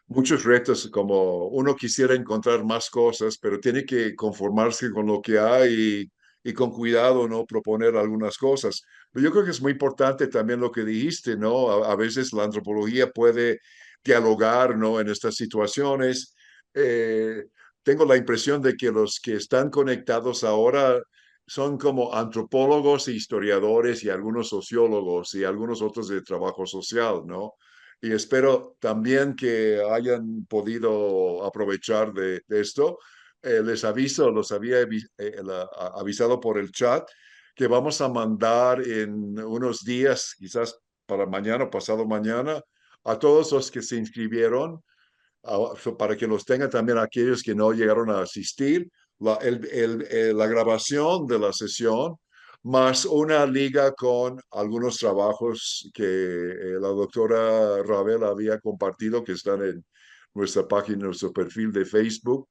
muchos retos, como uno quisiera encontrar más cosas, pero tiene que conformarse con lo que hay y con cuidado, ¿no? Proponer algunas cosas. Pero yo creo que es muy importante también lo que dijiste, ¿no? A veces la antropología puede dialogar, ¿no? En estas situaciones. Eh, Tengo la impresión de que los que están conectados ahora son como antropólogos e historiadores y algunos sociólogos y algunos otros de trabajo social, ¿no? Y espero también que hayan podido aprovechar de esto. Les aviso, los había avisado por el chat que vamos a mandar en unos días, quizás para mañana o pasado mañana, a todos los que se inscribieron para que los tengan también aquellos que no llegaron a asistir, la grabación de la sesión, más una liga con algunos trabajos que la doctora Ravel había compartido, que están en nuestra página, nuestro perfil de Facebook,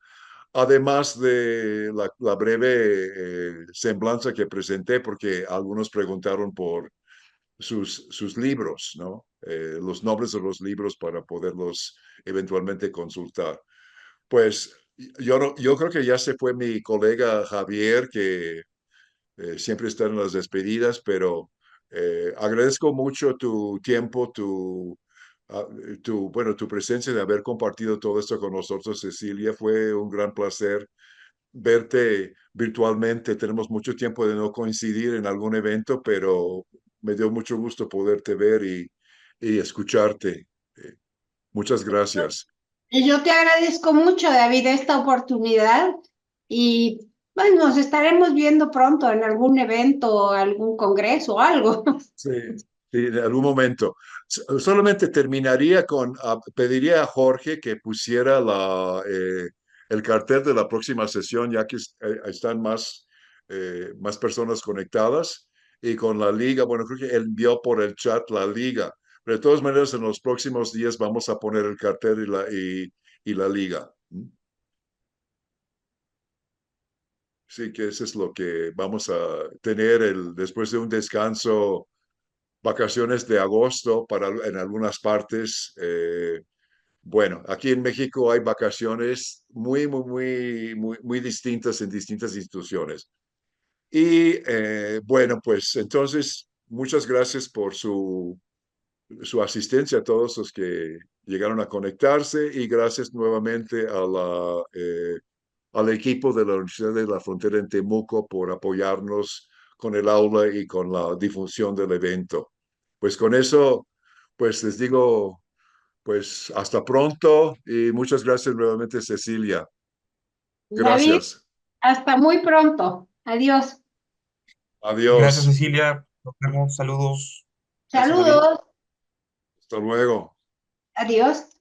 además de la breve semblanza que presenté, porque algunos preguntaron por sus libros, ¿no? Los nombres de los libros para poderlos eventualmente consultar. Pues yo creo que ya se fue mi colega Javier, que siempre está en las despedidas, pero agradezco mucho tu tiempo, ah, bueno, tu presencia de haber compartido todo esto con nosotros, Cecilia. Fue un gran placer verte virtualmente. Tenemos mucho tiempo de no coincidir en algún evento, pero me dio mucho gusto poderte ver y escucharte. Eh, Muchas gracias. Y yo te agradezco mucho, David, esta oportunidad y bueno, nos estaremos viendo pronto en algún evento, algún congreso o algo. Sí, sí, en algún momento. Solamente terminaría con, pediría a Jorge que pusiera el cartel de la próxima sesión, ya que están más personas conectadas, y con la liga, bueno, creo que él envió por el chat la liga, pero de todas maneras en los próximos días vamos a poner el cartel y la liga. ¿Mm? sí que eso es lo que vamos a tener después de un descanso, vacaciones de agosto en algunas partes. Bueno, aquí en México hay vacaciones muy distintas en distintas instituciones. Y bueno, pues entonces, muchas gracias por su asistencia a todos los que llegaron a conectarse y gracias nuevamente al equipo de la Universidad de la Frontera en Temuco por apoyarnos con el aula y con la difusión del evento. Pues con eso, pues les digo, pues hasta pronto y muchas gracias nuevamente, Cecilia. David, Gracias. hasta muy pronto. Adiós. Gracias, Adiós. Cecilia. Nos vemos. Saludos. Gracias, David. Saludos. Hasta luego. Adiós.